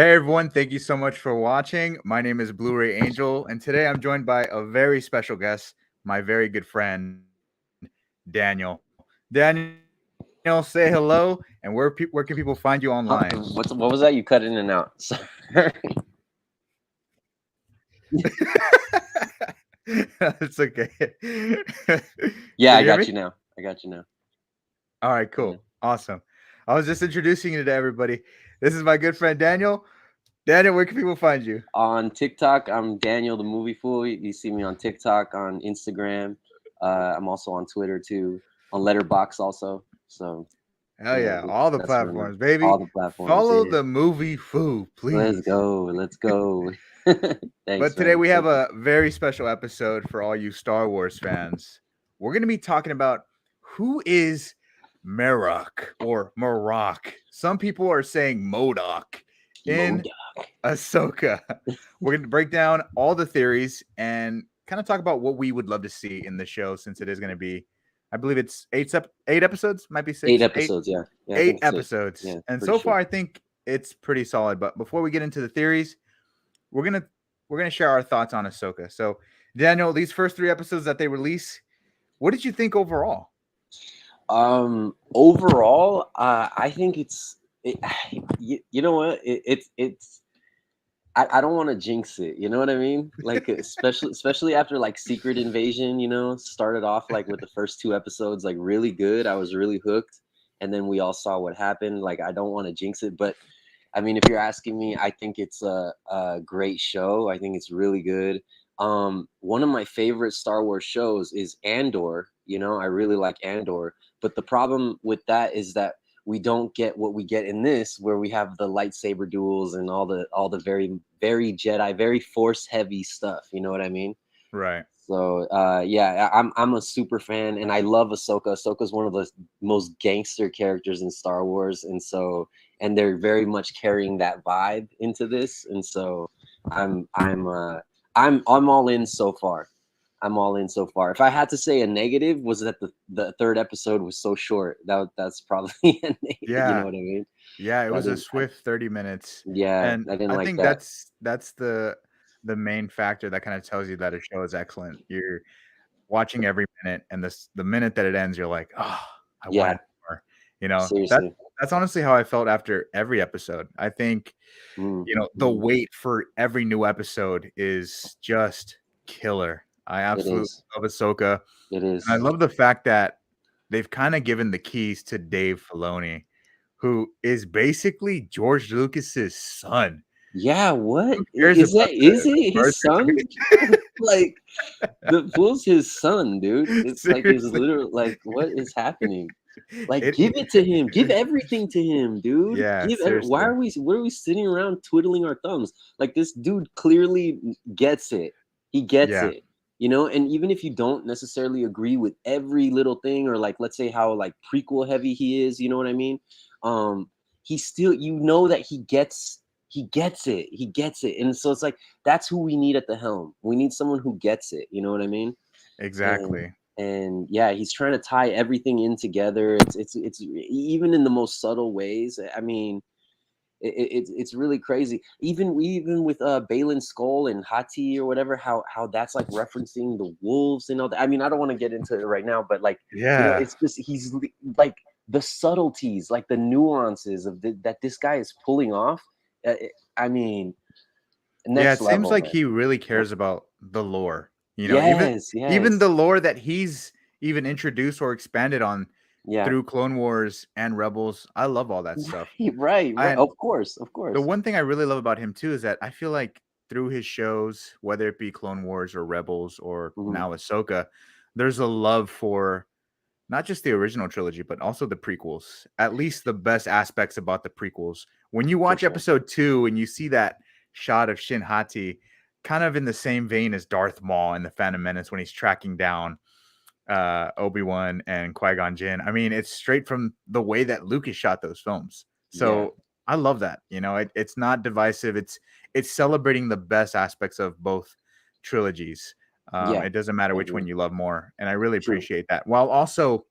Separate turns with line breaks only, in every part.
Hey everyone, thank you so much for watching. My name is Blu-ray Angel, and today I'm joined by a very special guest, my very good friend, Daniel. Daniel, say hello, and where can people find you online?
What was that? You cut in and out. Sorry.
It's okay. Can
Yeah,
you
I
hear
got
me?
you now. I got you now.
All right,
Yeah.
cool. Awesome. I was just introducing you to everybody. This is my good friend Daniel. Daniel, where can people find you?
On TikTok, I'm Daniel the Movie Fool. You see me on TikTok, on Instagram. I'm also on Twitter too, on Letterbox also. So
Hell
yeah,
yeah, all the
that's where I'm at.
platforms, baby.
All the platforms.
Follow
Yeah.
the movie Foo,
Let's
please.
go. Let's go. Thanks,
But today
man.
we have
Thank you.
a very special episode for all you Star Wars fans. We're going to be talking about who is Marrok or Marrok. Some people are saying Modoc in
Moda.
Ahsoka. We're going to break down all the theories and kind of talk about what we would love to see in the show, since it is going to be, I believe it's eight episodes, might be
Eight
six,
episodes. Yeah. Yeah, I
eight
think it's eight.
episodes.
Yeah,
And
pretty
so
sure.
far, I think it's pretty solid. But before we get into the theories, we're gonna we're gonna share our thoughts on Ahsoka. So, Daniel, these first three episodes that they release, what did you think overall?
Overall, I think you know what? It's I don't want to jinx it. You know what I mean? Like especially after like Secret Invasion, started off like with the first two episodes like really good. I was really hooked, and then we all saw what happened. Like I don't want to jinx it, but I mean, if you're asking me, I think it's a great show. I think it's really good. One of my favorite Star Wars shows is Andor. I really like Andor, but the problem with that is that we don't get what we get in this, where we have the lightsaber duels and all the very very Jedi, very force heavy stuff. You know what I mean?
Right.
So yeah, I'm a super fan, and I love Ahsoka. Ahsoka's one of the most gangster characters in Star Wars, and they're very much carrying that vibe into this, and so I'm I'm uh, I'm all in so far. I'm all in so far. If I had to say a negative, was that the third episode was so short. That's probably a negative. You know
Yeah.
what I mean?
Yeah, it
I
was a
didn't.
swift 30 minutes.
Yeah,
And
I didn't
I
like
think
that.
that's the main factor that kind of tells you that a show is excellent. You're watching every minute, and the minute that it ends, you're like, "Oh, I wanted
Yeah,
more." You know, that
seriously.
that's honestly how I felt after every episode. I think,
Mm,
the
mm.
wait for every new episode is just killer. I
It
absolutely
is.
love Ahsoka,
It
and I
is.
love the fact that they've kind of given the keys to Dave Filoni, who is basically George Lucas's son.
Yeah, what
Who cares
is
about
that? Is
the
it
birth
his son?
certificate?
Like the fool's his son, dude. It's like his
Seriously.
literal like what is happening? Like give
It
it to him. Give everything to him, dude.
yeah,
Why
seriously.
are we what are we sitting around twiddling our thumbs? Like this dude clearly gets it. He gets
Yeah.
it. And even if you don't necessarily agree with every little thing, or like let's say how like prequel heavy he is, you know what I mean? Um he still that he gets it. He gets it. And so it's like that's who we need at the helm. We need someone who gets it. You know what I mean? And
Exactly.
and yeah, he's trying to tie everything in together. It's even in the most subtle ways. I mean, it's really crazy. Even with Balin Skull and Hati or whatever, how that's like referencing the wolves and all that. I mean, I don't want to get into it right now, but like
Yeah.
it's just like the subtleties, like the nuances of that this guy is pulling off. I mean,
Yeah,
next
it seems
level,
like
man.
he really
Next-
cares about the lore. Even
Yes,
even
yes,
the lore that he's even introduced or expanded on
yeah.
through Clone Wars and Rebels. I love all that stuff.
Right, right, right.
And
Of course, of
the
course.
one thing I really love about him too is that I feel like through his shows, whether it be Clone Wars or Rebels or
Hmm.
now Ahsoka, there's a love for not just the original trilogy, but also the prequels. At least the best aspects about the prequels. When you
For
watch
sure.
episode 2 and you see that shot of Shin Hati, kind of in the same vein as Darth Maul in the Phantom Menace when he's tracking down Obi-Wan and Qui-Gon Jinn. I mean, it's straight from the way that Lucas shot those films.
Yeah,
So I love that. It's not divisive. It's celebrating the best aspects of both trilogies.
yeah.
It doesn't matter
I
which
agree.
one you love more, and I really
True.
appreciate that. While also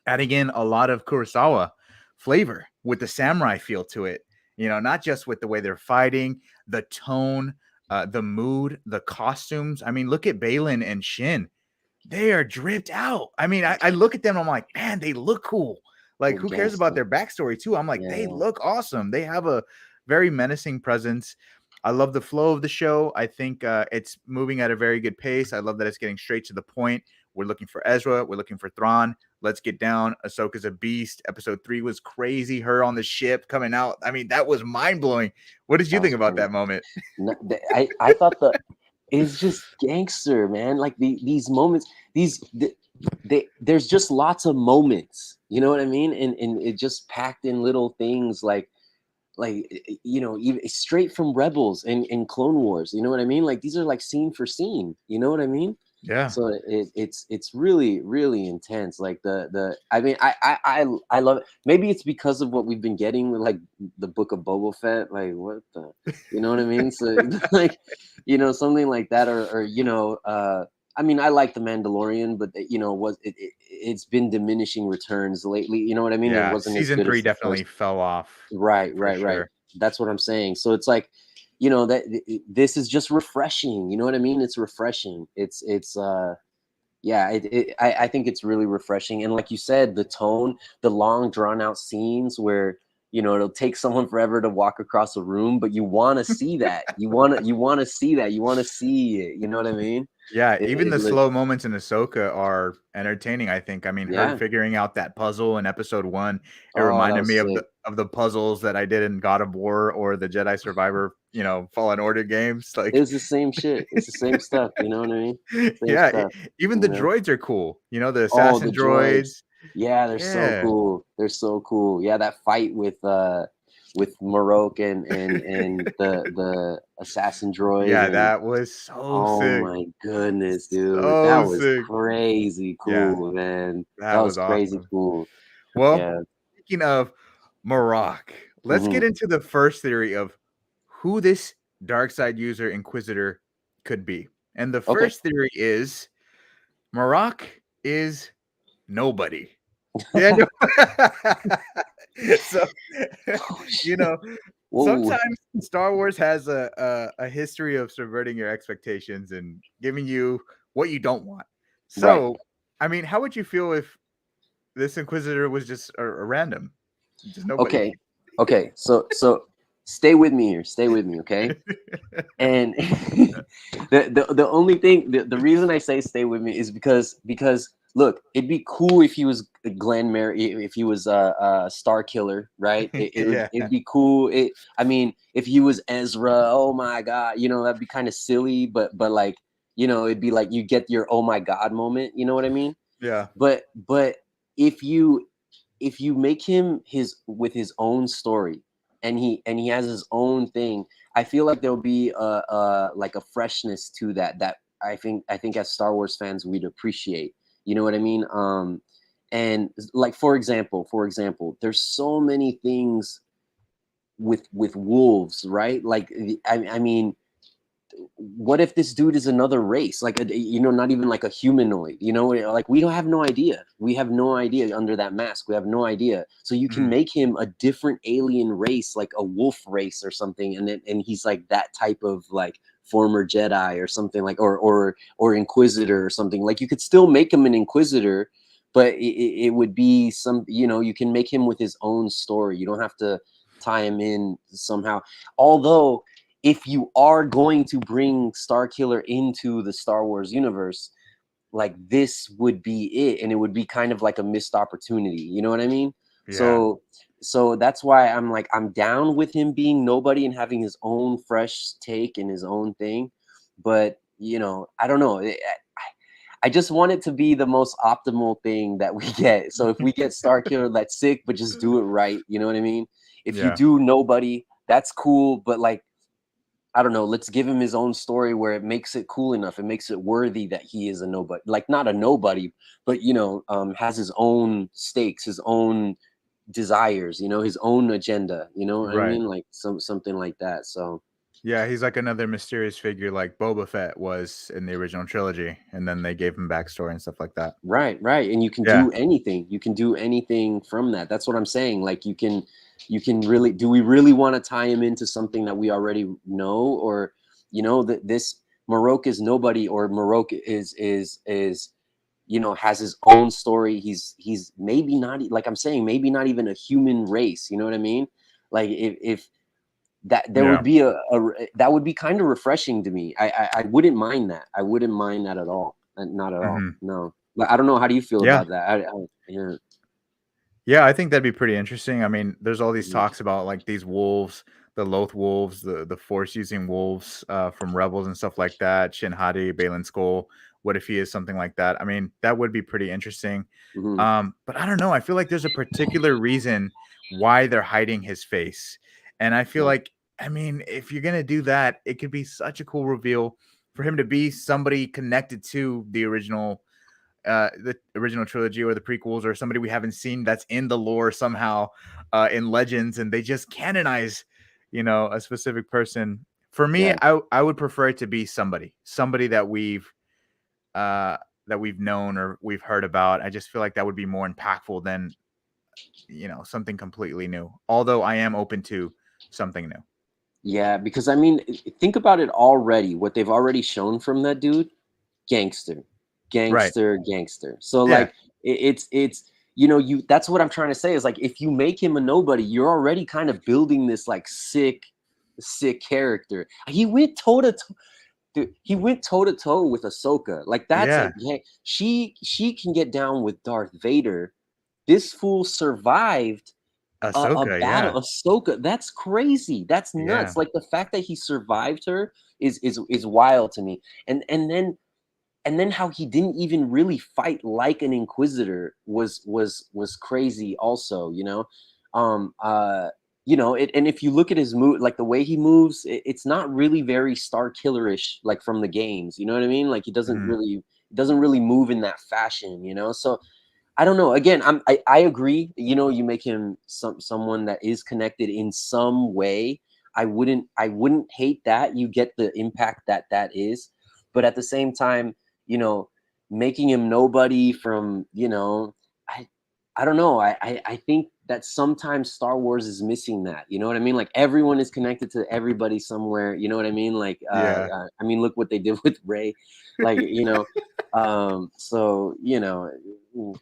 adding in a lot of Kurosawa flavor with the samurai feel to it. You know, not just with the way they're fighting, the tone, the mood, the costumes. I mean, look at Balin and Shin. They are dripped out. I mean, I look at them, I'm like, man, they look cool. Like,
They're
who cares about
gangster.
their backstory too? I'm like, they
Yeah.
look awesome. They have a very menacing presence. I love the flow of the show. I think it's moving at a very good pace. I love that it's getting straight to the point. We're looking for Ezra. We're looking for Thrawn. Let's get down. Ahsoka's a beast. Episode 3 was crazy. Her on the ship coming out. I mean, that was mind blowing. What did you
That
think
was
about
crazy.
that moment?
I thought it's just gangster, man. Like these moments, there's just lots of moments. You know what I mean? And it just packed in little things even straight from Rebels and Clone Wars. You know what I mean? Like these are like scene for scene. You know what I mean?
Yeah.
So it's really really intense. Like I mean I love it. Maybe it's because of what we've been getting with like the Book of Boba Fett. Like what the, you know what I mean? So like something like that, or I mean, I like the Mandalorian, but it's been diminishing returns lately. You know what I mean? It
Yeah.
wasn't as
Season
good
3
as the
definitely
first.
fell off
Right,
for
right, right.
sure.
That's what I'm saying. So it's like, this is just refreshing. You know what I mean? It's refreshing. Yeah, I think it's really refreshing. And like you said, the tone, the long drawn out scenes where, it'll take someone forever to walk across a room, but you want to see that. You want to see that. You want to see it. You know what I mean?
Yeah,
It,
even
it
the
lit-
slow moments in Ahsoka are entertaining, I think. I mean, her
yeah.
figuring out that puzzle in episode 1, it
Oh, that
reminded
was
me of
sick.
the puzzles that I did in God of War or the Jedi Survivor, Fallen Order games. Like,
It's the same shit. It's the same stuff. You know what I mean? Same
yeah,
stuff.
even
You
the
know?
droids are cool. The
Oh, the
assassin
droids.
droids.
Yeah, they're so
Yeah.
cool. They're so cool. Yeah, that fight with Marrok and the assassin droid,
Yeah,
and
that was so
oh
sick.
my goodness, dude. That
So
was
sick.
crazy
Yeah,
cool, man. That
that
was
was
crazy
awesome.
cool.
Well,
Yeah.
speaking of Marrok, let's
Hmm.
get into the first theory of who this dark side user inquisitor could be. And the
Okay.
first theory is Marrok is nobody. Yeah, no. So,
Oh
you
shit.
know,
Whoa.
sometimes Star Wars has a history of subverting your expectations and giving you what you don't want.
Right.
So, I mean, how would you feel if this inquisitor was just a random, just nobody?
Okay. Okay. So stay with me here. Stay with me, okay? And the only thing, the reason I say stay with me is because look, it'd be cool if he was Glenn Mary, if he was Star Killer, right?
Yeah,
It'd be cool. I mean, if he was Ezra, oh my god, that'd be kind of silly, but like, it'd be like you get your oh my god moment, you know what I mean?
yeah,
But if you make him his with his own story, and he has his own thing, I feel like there'll be like a freshness to that I think as Star Wars fans we'd appreciate. You know what I mean? And like for example, there's so many things with wolves, right? Like I mean, what if this dude is another race, like not even like a humanoid, like we don't have no idea, under that mask, we have no idea. So you can
mhm,
make him a different alien race, like a wolf race or something, and he's like that type of like former Jedi or something, like or inquisitor or something. Like you could still make him an inquisitor, but it would be you can make him with his own story. You don't have to tie him in somehow, although if you are going to bring Starkiller into the Star Wars universe, like this would be it, and it would be kind of like a missed opportunity. You know what I mean?
yeah,
So that's why I'm like, I'm down with him being nobody and having his own fresh take and his own thing, but I don't know. I just want it to be the most optimal thing that we get. So if we get Starkiller, that's sick, but just do it right. You know what I mean? If you
yeah,
do nobody, that's cool, but like, I don't know, let's give him his own story where it makes it cool enough. It makes it worthy that he is a nobody. Like not a nobody, but has his own stakes, his own desires, his own agenda. You know what I
right.
mean? Like something like that. So
Yeah, he's like another mysterious figure like Boba Fett was in the original trilogy, and then they gave him backstory and stuff like that.
Right, right. And you can
Yeah.
do anything. You can do anything from that. That's what I'm saying. Like you can really, do we really want to tie him into something that we already know? Or, you know, that this Marrok is nobody, or Marrok is, you know, has his own story. He's maybe not, like I'm saying, maybe not even a human race. You know what I mean? Like if that, there would
Yeah.
be that would be kind of refreshing to me. I wouldn't mind that. I wouldn't mind that at all. Not at all.
Mhm.
No. But I don't know. How do you feel
Yeah.
about that? Yeah.
Yeah, I think that'd be pretty interesting. I mean, there's all these
Mhm.
talks about like these wolves, the Loth wolves, the force using wolves from Rebels and stuff like that. Shin Hati, Balin Skull. What if he is something like that? I mean, that would be pretty interesting.
Mhm.
But I don't know. I feel like there's a particular reason why they're hiding his face, and I feel
Yeah.
like, I mean, if you're gonna do that, it could be such a cool reveal for him to be somebody connected to the original trilogy or the prequels, or somebody we haven't seen that's in the lore somehow, in Legends, and they just canonize, a specific person. For me,
Yeah.
I would prefer it to be somebody uh that we've known or we've heard about. I just feel like that would be more impactful than something completely new. Although I am open to something new.
Yeah. Because I mean, think about it already. What they've already shown from that dude, gangster,
Right.
gangster, gangster. So
Yeah.
like it's you know, you that's what I'm trying to say is like if you make him a nobody, you're already kind of building this like sick character. He went toe to toe. Dude, he went toe to toe with Ahsoka. Like that's a
Yeah.
yeah, she can get down with Darth Vader. This fool survived a
Ahsoka.
battle.
Yeah.
Ahsoka. That's crazy. That's
Yeah.
nuts. Like the fact that he survived her is wild to me. And then how he didn't even really fight like an inquisitor was crazy also, you know. And if you look at his move, like the way he moves, it's not really very Star Killerish, like from the games, you know what I mean? Like he
Mhm.
doesn't really move in that fashion, you know. So I don't know. Again, I agree. You know, you make him someone that is connected in some way. I wouldn't hate that. You get the impact that that is, but at the same time, you know, making him nobody from, you know, I I don't know. I think that sometimes Star Wars is missing that. You know what I mean? Like everyone is connected to everybody somewhere. You know what I mean? Like
Yeah.
I mean, look what they did with Ray. Like, you know, so you know,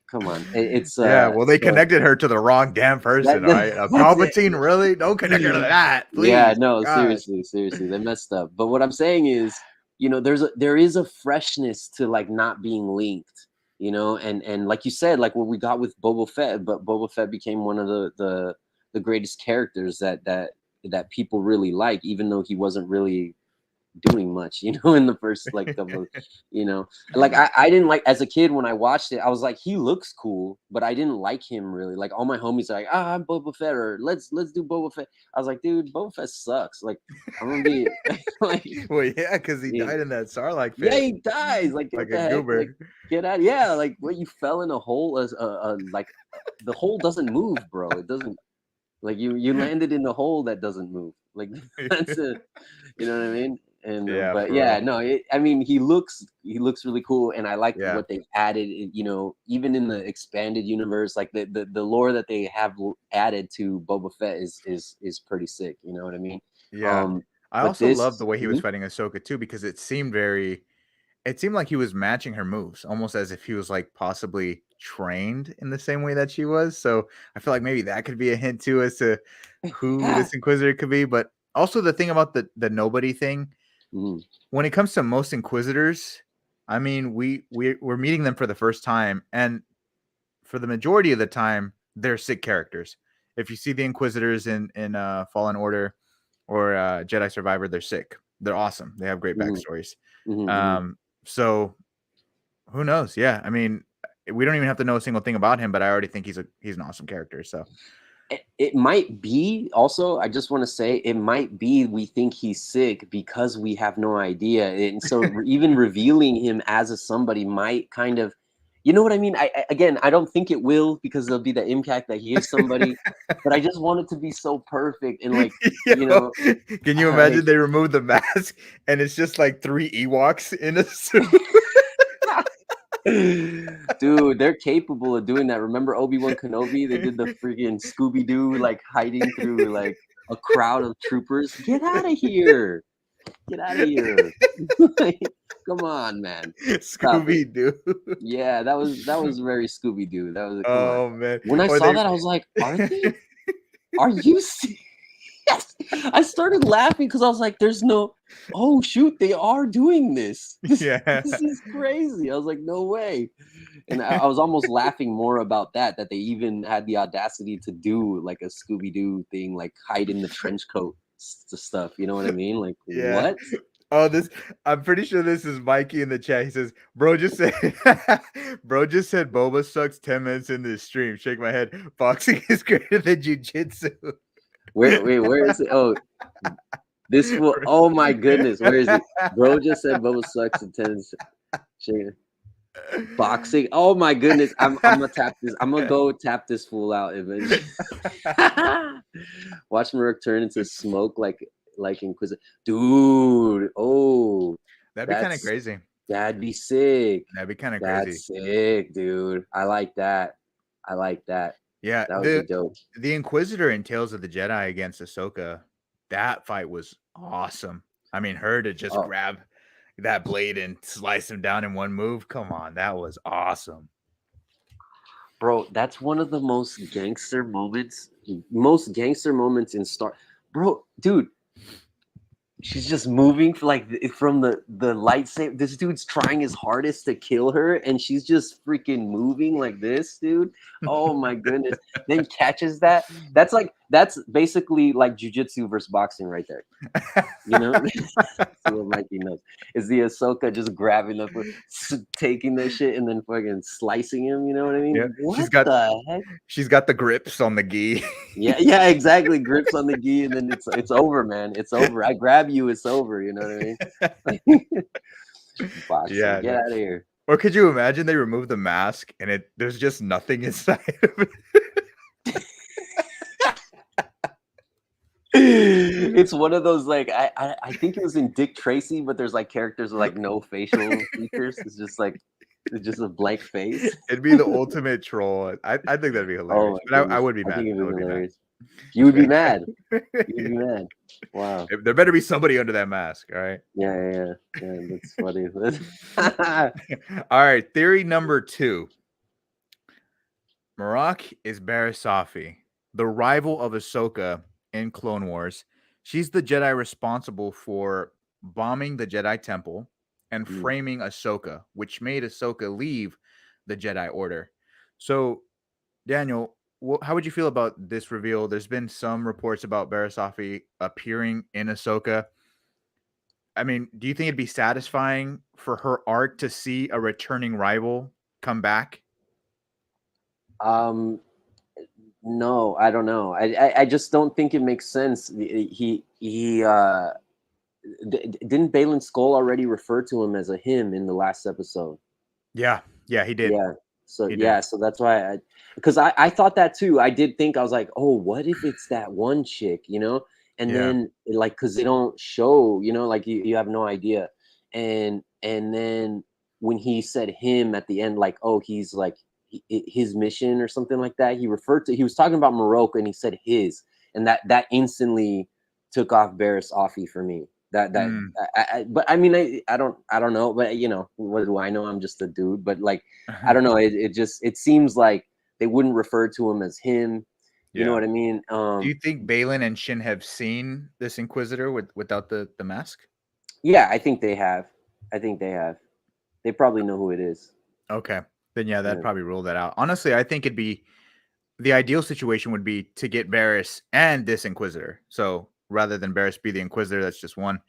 come on. It's
Yeah, well, they
so
connected her to the wrong damn person, all right?
that's it.
Palpatine, really? Don't connect her to that,
Yeah,
please.
no,
God.
seriously, they messed up. But what I'm saying is, you know, there is a freshness to like not being linked, you know, and like you said, like what we got with Boba Fett, but Boba Fett became one of the greatest characters that people really like, even though he wasn't really doing much, you know, in the first like couple of, you know, like I didn't like as a kid when I watched it, I was like, he looks cool, but I didn't like him really. Like all my homies are like, ah, I'm Boba Fett, or let's do Boba Fett. I was like, dude, Boba Fett sucks. Like I'm gonna be like,
Well, yeah, because he
yeah,
died in that Sarlacc
yeah,
pit
he dies. Like
like
what
a
the heck? Like
goober.
get out. Yeah, like what, you fell in a hole as like the hole doesn't move, bro. It doesn't, like you landed in the hole that doesn't move. Like that's it. You know what I mean? And
Yeah,
but
for
yeah,
real.
no, I mean he looks really cool, and I like
Yeah.
what they've added. You know, even in the expanded universe, like the lore that they have added to Boba Fett is pretty sick. You know what I mean?
Yeah.
Um,
I
but
also love the
this,
way he was
mhm.
fighting Ahsoka too, because it seemed like he was matching her moves, almost as if he was like possibly trained in the same way that she was. So I feel like maybe that could be a hint too as to who
Yeah.
this Inquisitor could be. But also the thing about the nobody thing,
Mhm.
when it comes to most Inquisitors, I mean, we're meeting them for the first time, and for the majority of the time, they're sick characters. If you see the Inquisitors in Fallen Order or Jedi Survivor, they're sick. They're awesome. They have great
Mhm.
backstories.
Mhm. Mhm.
So who knows? Yeah, I mean, we don't even have to know a single thing about him, but I already think he's an awesome character. So
It might be also, I just want to say it might be we think he's sick because we have no idea. And so even revealing him as a somebody might kind of You know what I mean? Again, I don't think it will because there'll be the impact that he is somebody, but I just want it to be so perfect and like, you
Yo,
know,
can you
like
imagine they remove the mask and it's just like 3 Ewoks in a suit?
dude, they're capable of doing that. Remember Obi-Wan Kenobi? They did the freaking Scooby-Doo like hiding through like a crowd of troopers. Get out of here. Get out of here. Like, come on, man. Stop it.
Scooby-Doo.
Yeah, that was very Scooby-Doo. That was come on.
Oh, man.
When I
Or
saw
they
that, I was like, are you serious? I started laughing because I was like, there's no, oh shoot, they are doing this.
Yeah.
This is crazy. I was like, no way. And I was almost laughing more about that they even had the audacity to do like a Scooby-Doo thing, like hide in the trench coat stuff. You know what I mean? Like,
Yeah.
what?
Oh, this I'm pretty sure this is Mikey in the chat. He says, "Bro just said bro just said Boba sucks 10 minutes into the stream. Shake my head. Boxing is greater than jiu-jitsu."
Where is it? Oh, this fool. Oh my goodness. Where is he? Bro just said Boba sucks and tens. Boxing. Oh my goodness. I'm gonna tap this. I'm gonna go tap this fool out eventually. Watch Marrok turn into smoke like Inquisitor. Dude. Oh,
That'd be kind of
that's
crazy.
that'd be sick.
That'd be kind of crazy.
That's sick, dude. I like that. I like that.
Yeah,
That would be dope.
the Inquisitor in Tales of the Jedi against Ahsoka, that fight was awesome. I mean, her to just
Oh,
grab that blade and slice him down in one move. Come on, that was awesome.
bro, that's one of the most gangster moments in Star. Bro, dude, she's just moving from the lightsaber. This dude's trying his hardest to kill her, and she's just freaking moving like this, dude. Oh my goodness! Then catches that. That's basically like jujitsu versus boxing right there. You know, see what Mikey knows is the Ahsoka just grabbing up, taking that shit, and then fucking slicing him. You know what I
Yeah,
mean? What the heck?
she's got the grips on the gi.
Yeah, exactly. Grips on the gi, and then it's over, man. It's over. I grab you, it's over. You know what I mean? Boxing,
Yeah,
get
no.
out of here.
Or could you imagine they remove the mask and there's just nothing inside of it?
It's one of those like I think it was in Dick Tracy, but there's like characters with like no facial features. It's just a blank face.
It'd be the ultimate troll. I think that'd be
Oh
hilarious,
my
but I
goodness,
would be
I
mad.
think it
I
was
would be mad.
hilarious. You would be mad. You'd be mad. Wow.
There better be somebody under that mask. All right.
Yeah. That's funny.
All right. Theory number 2. Marrok is Barriss Offee, the rival of Ahsoka in Clone Wars. She's the Jedi responsible for bombing the Jedi Temple and framing Ahsoka, which made Ahsoka leave the Jedi Order. So, Daniel, how would you feel about this reveal? There's been some reports about Barriss Offee appearing in Ahsoka. I mean, do you think it'd be satisfying for her arc to see a returning rival come back?
No, I don't know. I just don't think it makes sense. Didn't Balin Skull already refer to him as a him in the last episode?
Yeah, he did.
Yeah. So
He did.
yeah, so that's why because I thought that too. I did think I was like, oh, what if it's that one chick, you know? And
Yeah.
then like because they don't show, you know, like you have no idea. And then when he said him at the end, like, oh, he's like his mission or something like that, he was talking about Marrok and he said his, and that instantly took off Barriss Offee for me. But I mean, I don't know, but you know, what do I know? I'm just a dude, but like, I don't know. It seems like they wouldn't refer to him as him. You know
Yeah.
what I mean?
Do you think Balin and Shin have seen this Inquisitor without the mask?
Yeah, I think they have. I think they have. They probably know who it is.
Okay. Then yeah, that'd
Yeah.
probably rule that out. Honestly, I think it'd be the ideal situation would be to get Barriss and this Inquisitor. So rather than Barriss be the Inquisitor, that's just one.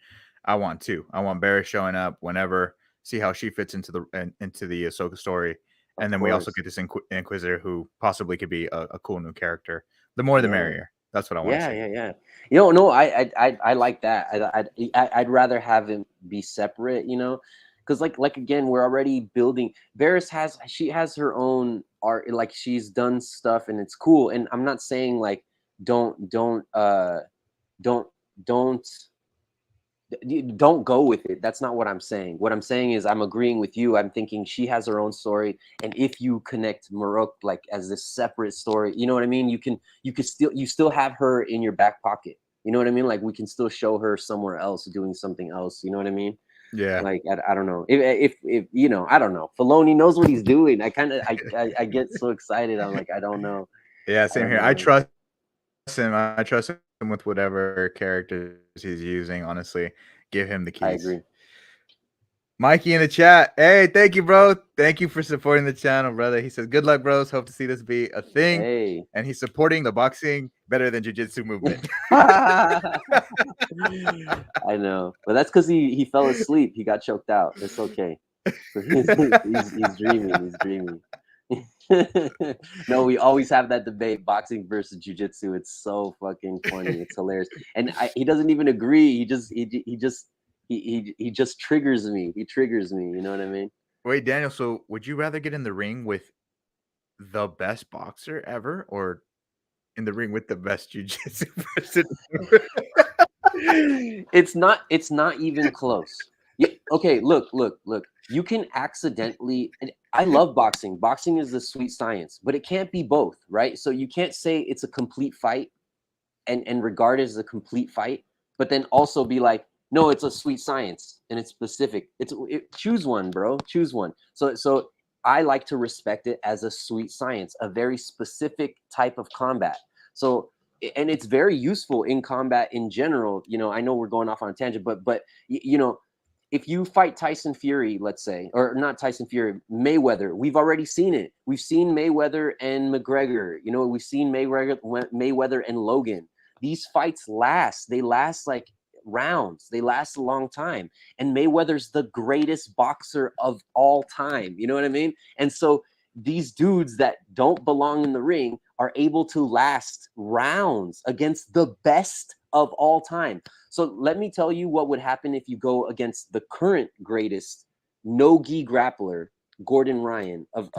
I want two. I want Barriss showing up whenever, see how she fits into the Ahsoka story,
Of
and then we also
course.
get this Inquisitor who possibly could be a cool new character. The more, the
Yeah.
merrier. That's what I want to see.
Yeah. You know, no, I like that. I'd rather have him be separate, you know, because like again, we're already building. Varys has her own art, like she's done stuff and it's cool. And I'm not saying like don't don't don't go with it. That's not what I'm saying. What I'm saying is I'm agreeing with you. I'm thinking she has her own story, and if you connect Marrok like as this separate story, you know what I mean? You still have her in your back pocket. You know what I mean? Like we can still show her somewhere else doing something else. You know what I mean?
Yeah.
Like I don't know if you know, I don't know. Filoni knows what he's doing. I get so excited. I'm like, I don't know.
Yeah,
I
same
don't
here. I
know.
trust him. I trust him with whatever characters he's using. Honestly, give him the
I
keys.
agree.
Mikey in the chat. Hey, thank you, bro. Thank you for supporting the channel, brother. He says, "Good luck, bros. Hope to see this be a thing."
Hey.
And he's supporting the boxing better than jiu-jitsu movement.
I know, but that's because he fell asleep. He got choked out. It's okay. So he's dreaming. He's dreaming. No, we always have that debate: boxing versus jujitsu. It's so fucking funny. It's hilarious, and he doesn't even agree. He just triggers me. He triggers me. You know what I mean?
Wait, Daniel. So, would you rather get in the ring with the best boxer ever, or in the ring with the best jiu-jitsu person?
It's not even close. Okay, look. You can accidentally, and I love boxing. Boxing is the sweet science, but it can't be both, right? So you can't say it's a complete fight and regard it as a complete fight, but then also be like, no, it's a sweet science and it's specific. Choose one, bro. Choose one. So I like to respect it as a sweet science, a very specific type of combat. So and it's very useful in combat in general. You know, I know we're going off on a tangent, but you know, if you fight Tyson Fury, let's say, or not Tyson Fury, Mayweather, we've already seen it. We've seen Mayweather and McGregor. You know, we've seen Mayweather and Logan. These fights last. They last like rounds. They last a long time. And Mayweather's the greatest boxer of all time. You know what I mean? And so these dudes that don't belong in the ring are able to last rounds against the best of all time. So let me tell you what would happen if you go against the current greatest no-gi grappler, Gordon Ryan of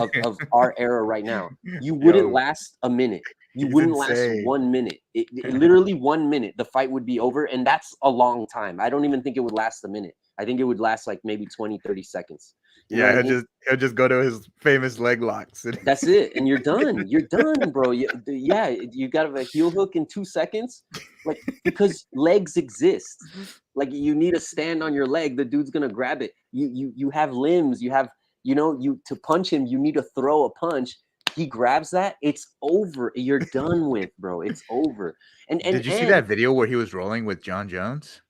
our era right now. You wouldn't
Yo,
last a minute. You
he's
wouldn't last
insane.
1 minute. Literally 1 minute, the fight would be over. And that's a long time. I don't even think it would last a minute. I think it would last like maybe 20, 30 seconds. You know
Yeah,
what I mean?
he'll just go to his famous leg locks.
That's it. And you're done. You're done, bro. Yeah, you got a heel hook in 2 seconds. Like, because legs exist. Like you need a stand on your leg. The dude's gonna grab it. You have limbs. You have, you know, you to punch him, you need to throw a punch. He grabs that, it's over. You're done with, bro. It's over.
Did you see that video where he was rolling with John Jones?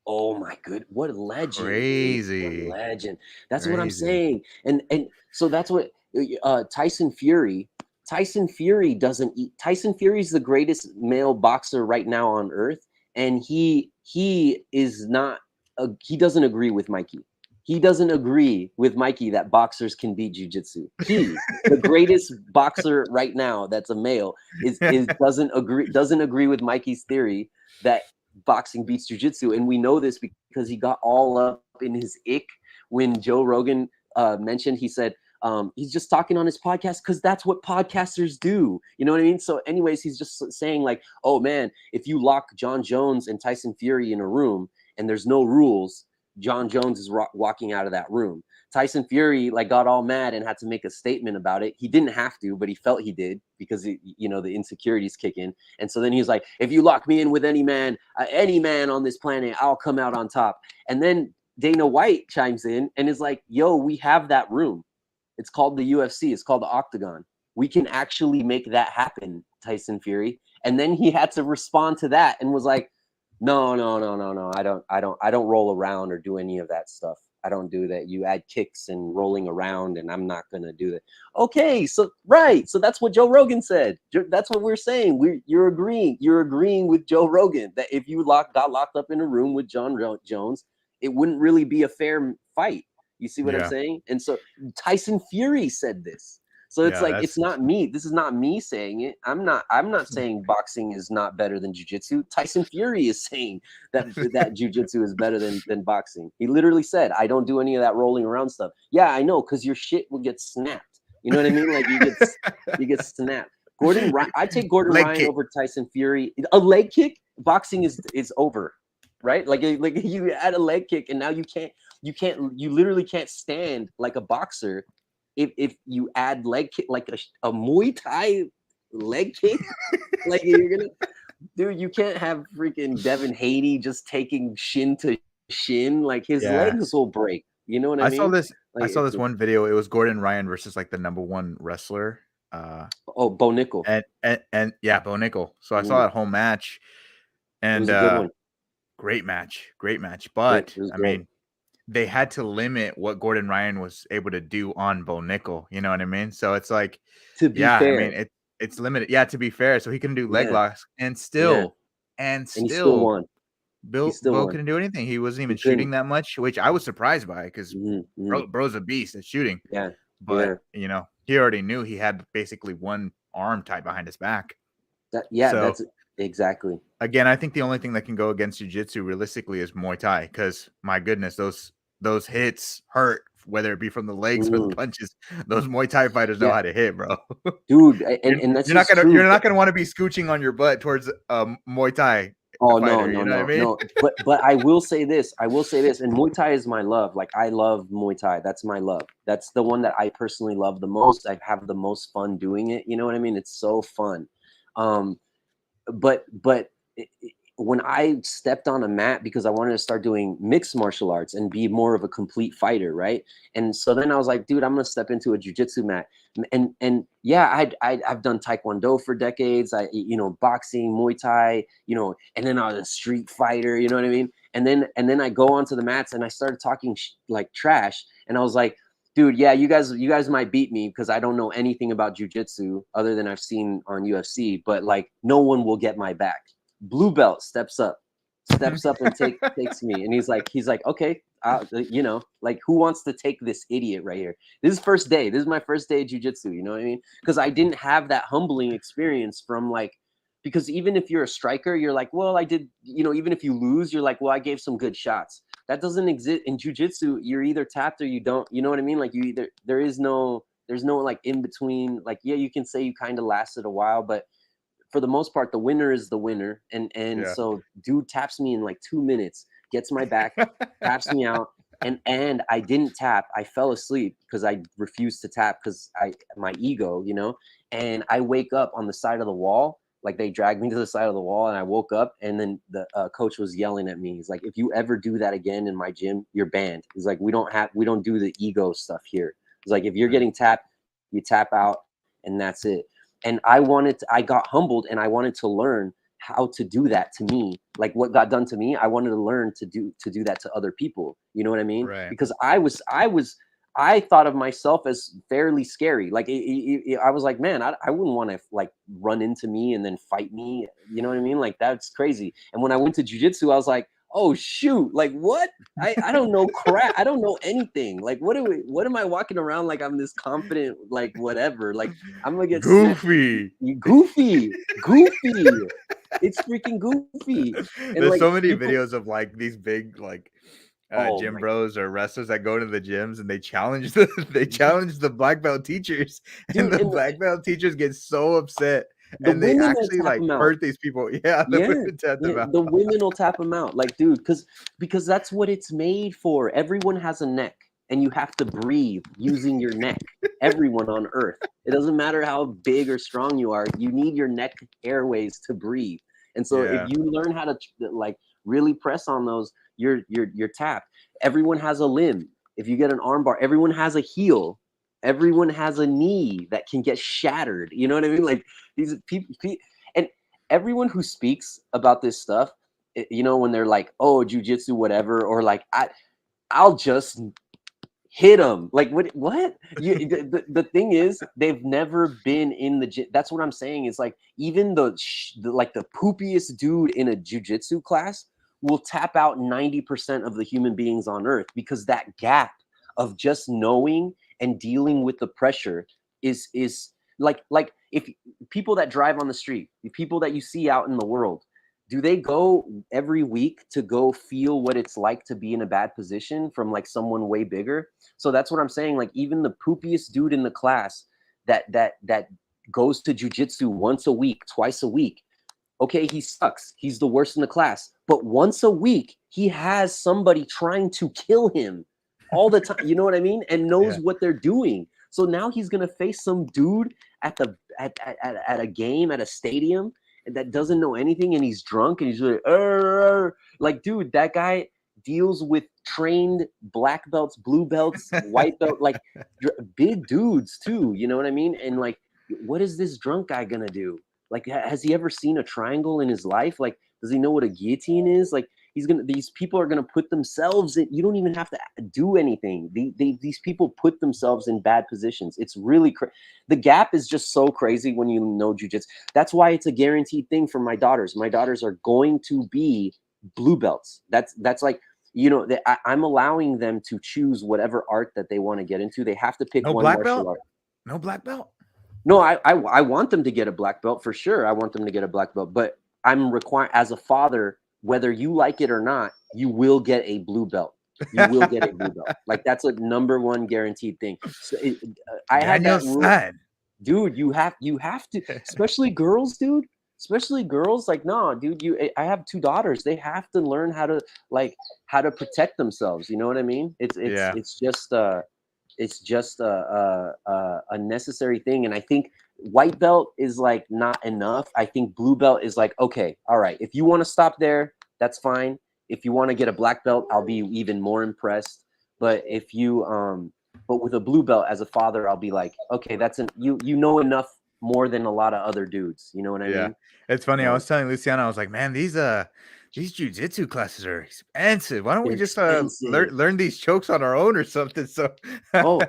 Oh my good, what a legend, dude. What a
Crazy,
legend. That's what I'm
crazy.
saying. And so that's what Tyson Fury. Tyson Fury doesn't eat. Tyson Fury's the greatest male boxer right now on earth, and he is not. He doesn't agree with Mikey. He doesn't agree with Mikey that boxers can beat jujitsu. He, the greatest boxer right now, that's a male, is doesn't agree with Mikey's theory that boxing beats jujitsu, and we know this because he got all up in his ick when Joe Rogan mentioned. He said he's just talking on his podcast because that's what podcasters do. You know what I mean? So, anyways, he's just saying like, "Oh man, if you lock John Jones and Tyson Fury in a room and there's no rules, John Jones is walking out of that room." Tyson Fury like got all mad and had to make a statement about it. He didn't have to, but he felt he did because you know, the insecurities kick in. And so then he was like, "If you lock me in with any man on this planet, I'll come out on top." And then Dana White chimes in and is like, "Yo, we have that room. It's called the UFC. It's called the Octagon. We can actually make that happen, Tyson Fury." And then he had to respond to that and was like, "No, no, no, no, no. I don't roll around or do any of that stuff. I don't do that. You add kicks and rolling around, and I'm not gonna do that." Okay, so right, so that's what Joe Rogan said. That's what we're saying. You're agreeing. You're agreeing with Joe Rogan that if you got locked up in a room with John Jones, it wouldn't really be a fair fight. You see what I'm
Yeah.
saying? And so Tyson Fury said this. So it's
Yeah,
like,
that's
it's not me. This is not me saying it. I'm not saying boxing is not better than jiu-jitsu. Tyson Fury is saying that jiu-jitsu is better than boxing. He literally said, I don't do any of that rolling around stuff. Yeah, I know, because your shit will get snapped. You know what I mean? Like you get snapped. I take Gordon
leg
Ryan
kick.
over Tyson Fury. A leg kick, boxing is over, right? Like you add a leg kick, and now you literally can't stand like a boxer if you add leg kick, like a Muay Thai leg kick. Like you're gonna, dude, you can't have freaking Devin Haney just taking shin to shin. Like his
Yeah.
legs will break. You know what I
I saw
mean?
this I
Like
saw this one video. It was Gordon Ryan versus like the number one wrestler. Uh
oh, Bo Nickel.
and yeah, Bo Nickel. So I saw
Mm,
that whole match
it
and
was a good one.
great match. Great match.
Great.
But
It was
I
great.
mean, they had to limit what Gordon Ryan was able to do on Bo Nickel. You know what I mean? So it's like,
To be
yeah, I mean
fair,
it's limited. Yeah, to be fair. So he couldn't do leg
yeah,
locks
yeah,
and
and he still
still
won. He still
Bo
won.
couldn't do anything. He wasn't
He
even shooting
couldn't.
that much, which I was surprised by because
Mm.
bro's a beast at shooting.
Yeah,
But
yeah.
you know, he already knew he had basically one arm tied behind his back.
Yeah,
So
that's exactly.
again, I think the only thing that can go against jiu-jitsu realistically is Muay Thai because my goodness, those hits hurt, whether it be from the legs or the
Mm.
punches. Those Muay Thai fighters know
Yeah,
how to hit, bro.
dude, and this is
You're
true.
not gonna want to be scooching on your butt towards Muay Thai
Oh no,
fighter.
no,
You know what I
no,
mean?
no. But I will say this. I will say this. And Muay Thai is my love. Like I love Muay Thai. That's my love. That's the one that I personally love the most. I have the most fun doing it. You know what I mean? It's so fun. Um, but when I stepped on a mat because I wanted to start doing mixed martial arts and be more of a complete fighter, right? And so then I was like, dude, I'm gonna step into a jujitsu mat. And yeah, I've done taekwondo for decades. Boxing, Muay Thai, and then I was a street fighter. You know what I mean? And then I go onto the mats and I started talking like trash, and I was like, dude, yeah, you guys might beat me because I don't know anything about jujitsu other than I've seen on UFC, but like no one will get my back. Blue belt steps up and takes me, and he's like, okay, like who wants to take this idiot right here? This is first day. This is my first day of jujitsu. You know what I mean? Because I didn't have that humbling experience from like. Because even if you're a striker, you're like, well, I did, even if you lose, you're like, well, I gave some good shots. That doesn't exist in jujitsu. You're either tapped or you don't. You know what I mean? Like there's no like in between. Like, yeah, you can say you kind of lasted a while, but for the most part, the winner is the winner. And
Yeah.
so dude taps me in like 2 minutes, gets my back, taps me out. And I didn't tap. I fell asleep because I refused to tap because my ego, and I wake up on the side of the wall. Like they dragged me to the side of the wall and I woke up, and then the coach was yelling at me. He's like, if you ever do that again in my gym, you're banned. He's like, we don't do the ego stuff here. He's like, if you're
Right.
getting tapped, you tap out and that's it. And I got humbled and I wanted to learn how to do that to me. Like what got done to me, I wanted to learn to do that to other people. You know what I mean?
Right.
Because I thought of myself as fairly scary. Like I was like, man, I wouldn't want to like run into me and then fight me. You know what I mean? Like that's crazy. And when I went to jujitsu, I was like, oh shoot, like what? I don't know crap. I don't know anything. Like what am I walking around like I'm this confident, like whatever. Like I'm gonna get snapped.
Goofy.
Goofy. It's freaking goofy. And
There's
like
so many
people,
videos of like these big like
oh
gym
my,
bros or wrestlers that go to the gyms and they challenge the black belt teachers, and
dude,
the
and
black belt teachers get so upset
the
and they
women will
actually
tap
like
them out.
hurt these people. Yeah, the
Yeah,
women tap them
yeah,
out.
the women will tap them out, like, dude, because that's what it's made for. Everyone has a neck, and you have to breathe using your neck. Everyone on Earth, it doesn't matter how big or strong you are, you need your neck airways to breathe. And so, if
Yeah.
you learn how to like really press on those, you're tapped. Everyone has a limb. If you get an armbar, everyone has a heel. Everyone has a knee that can get shattered. You know what I mean? Like these people, and everyone who speaks about this stuff, when they're like, "Oh, jujitsu, whatever," or like, I'll just hit them. Like, what? The thing is, they've never been in the gym. That's what I'm saying. Is like even like the poopiest dude in a jujitsu class will tap out 90% of the human beings on Earth because that gap of just knowing and dealing with the pressure is like if people that drive on the street, the people that you see out in the world, do they go every week to go feel what it's like to be in a bad position from like someone way bigger? So that's what I'm saying. Like even the poopiest dude in the class that goes to jujitsu once a week, twice a week. Okay, he sucks. He's the worst in the class. But once a week, he has somebody trying to kill him all the time. You know what I mean? And knows
Yeah.
what they're doing. So now he's gonna face some dude at the at a game at a stadium that doesn't know anything, and he's drunk, and he's like, dude, that guy deals with trained black belts, blue belts, white belt, like big dudes too. You know what I mean? And like, what is this drunk guy gonna do? Like, has he ever seen a triangle in his life? Like, does he know what a guillotine is? Like, these people are gonna put themselves in. You don't even have to do anything. These people put themselves in bad positions. It's really the gap is just so crazy when you know jujitsu. That's why it's a guaranteed thing for my daughters. My daughters are going to be blue belts. That's like, you know, I'm allowing them to choose whatever art that they want to get into. They have to pick
No
one
black
martial
belt?
art.
No black belt?
No, I want them to get a black belt for sure. I want them to get a black belt, but I'm required as a father, whether you like it or not, you will get a blue belt. You will get a blue belt. Like that's a #1 guaranteed thing. So I had that
Daniel's
rule,
son.
dude. You have to, especially girls, dude. Especially girls, like, no, dude. I have 2 daughters. They have to learn how to protect themselves. You know what I mean?
Yeah.
It's just a necessary thing. And I think white belt is like not enough. I think blue belt is like, okay, all right, if you want to stop there, that's fine. If you want to get a black belt, I'll be even more impressed. But if you but with a blue belt as a father, I'll be like, okay, you know enough more than a lot of other dudes. You know what I
Yeah.
mean?
It's funny. I was telling Luciana, I was like, man, these jujitsu classes are expensive. Why don't we
They're
just
expensive.
learn these chokes on our own or something? So
Oh,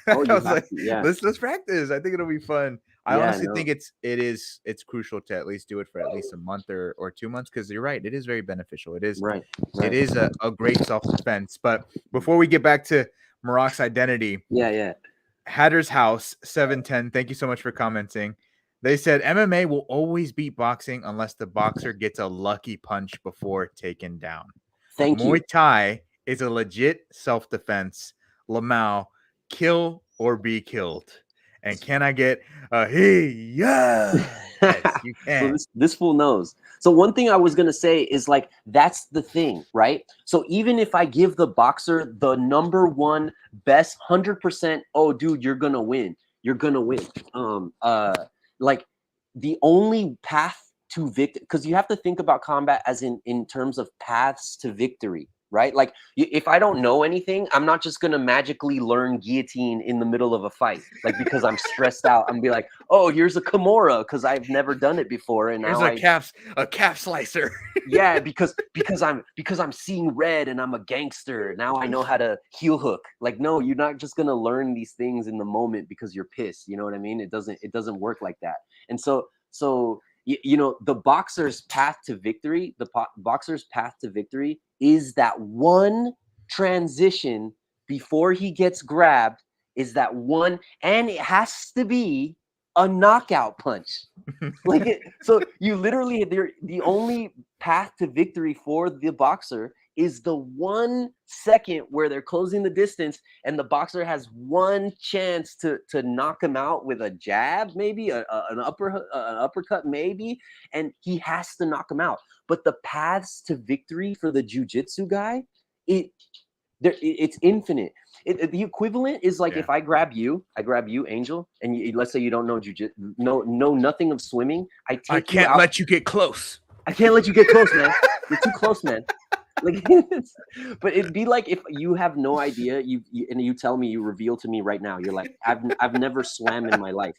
I
you
was
have
like,
to, yeah.
let's practice. I think it'll be fun. I
Yeah,
honestly
no.
think it's crucial to at least do it for at least a month or 2 months, because you're right, it is very beneficial.
Right,
It
right.
is a great self-defense. But before we get back to Marrok's identity,
Yeah, yeah.
Hatter's House 710, thank you so much for commenting. They said MMA will always beat boxing unless the boxer gets a lucky punch before taken down.
Thank
Muay
you.
Thai is a legit self-defense. Lamau, kill or be killed. And can I get a hey yeah? Yes, you
So
can.
this fool knows. So one thing I was gonna say is like that's the thing, right? So even if I give the boxer the #1 best 100%, oh dude, you're gonna win. You're gonna win. Like the only path to victory, because you have to think about combat as in terms of paths to victory, right? Like if I don't know anything, I'm not just gonna magically learn guillotine in the middle of a fight, like because I'm stressed out. I'm be like, oh, here's a Kimura because I've never done it before, and
Here's
now
a calf slicer.
yeah, because I'm seeing red and I'm a gangster. Now I know how to heel hook. Like, no, you're not just gonna learn these things in the moment because you're pissed. You know what I mean? It doesn't work like that. And so you know, the boxer's path to victory, boxer's path to victory is that one transition before he gets grabbed, is that one, and it has to be a knockout punch. Like it, so you literally, the only path to victory for the boxer is the 1 second where they're closing the distance, and the boxer has one chance to knock him out with a jab, maybe an uppercut, maybe, and he has to knock him out. But the paths to victory for the jujitsu guy, it it's infinite. The equivalent is like
Yeah.
if I grab you, Angel, and let's say you don't know jujitsu, know nothing of swimming. I
I
take you
can't
out.
let you get close.
I can't let you get close, man. You're too close, man. Like, but it'd be like if you have no idea, and you tell me, you reveal to me right now, you're like, I've never swam in my life.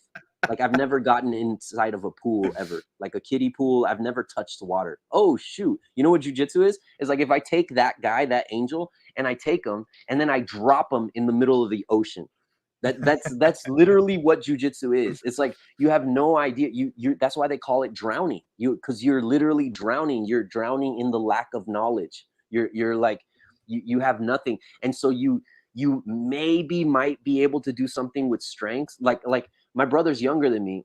Like I've never gotten inside of a pool ever, like a kiddie pool. I've never touched water. Oh shoot! You know what jujitsu is? It's like if I take that guy, that Angel, and I take him, and then I drop him in the middle of the ocean. That's literally what jujitsu is. It's like you have no idea. You that's why they call it drowning. Because you're literally drowning. You're drowning in the lack of knowledge. You're like you have nothing, and so you maybe might be able to do something with strength. Like my brother's younger than me.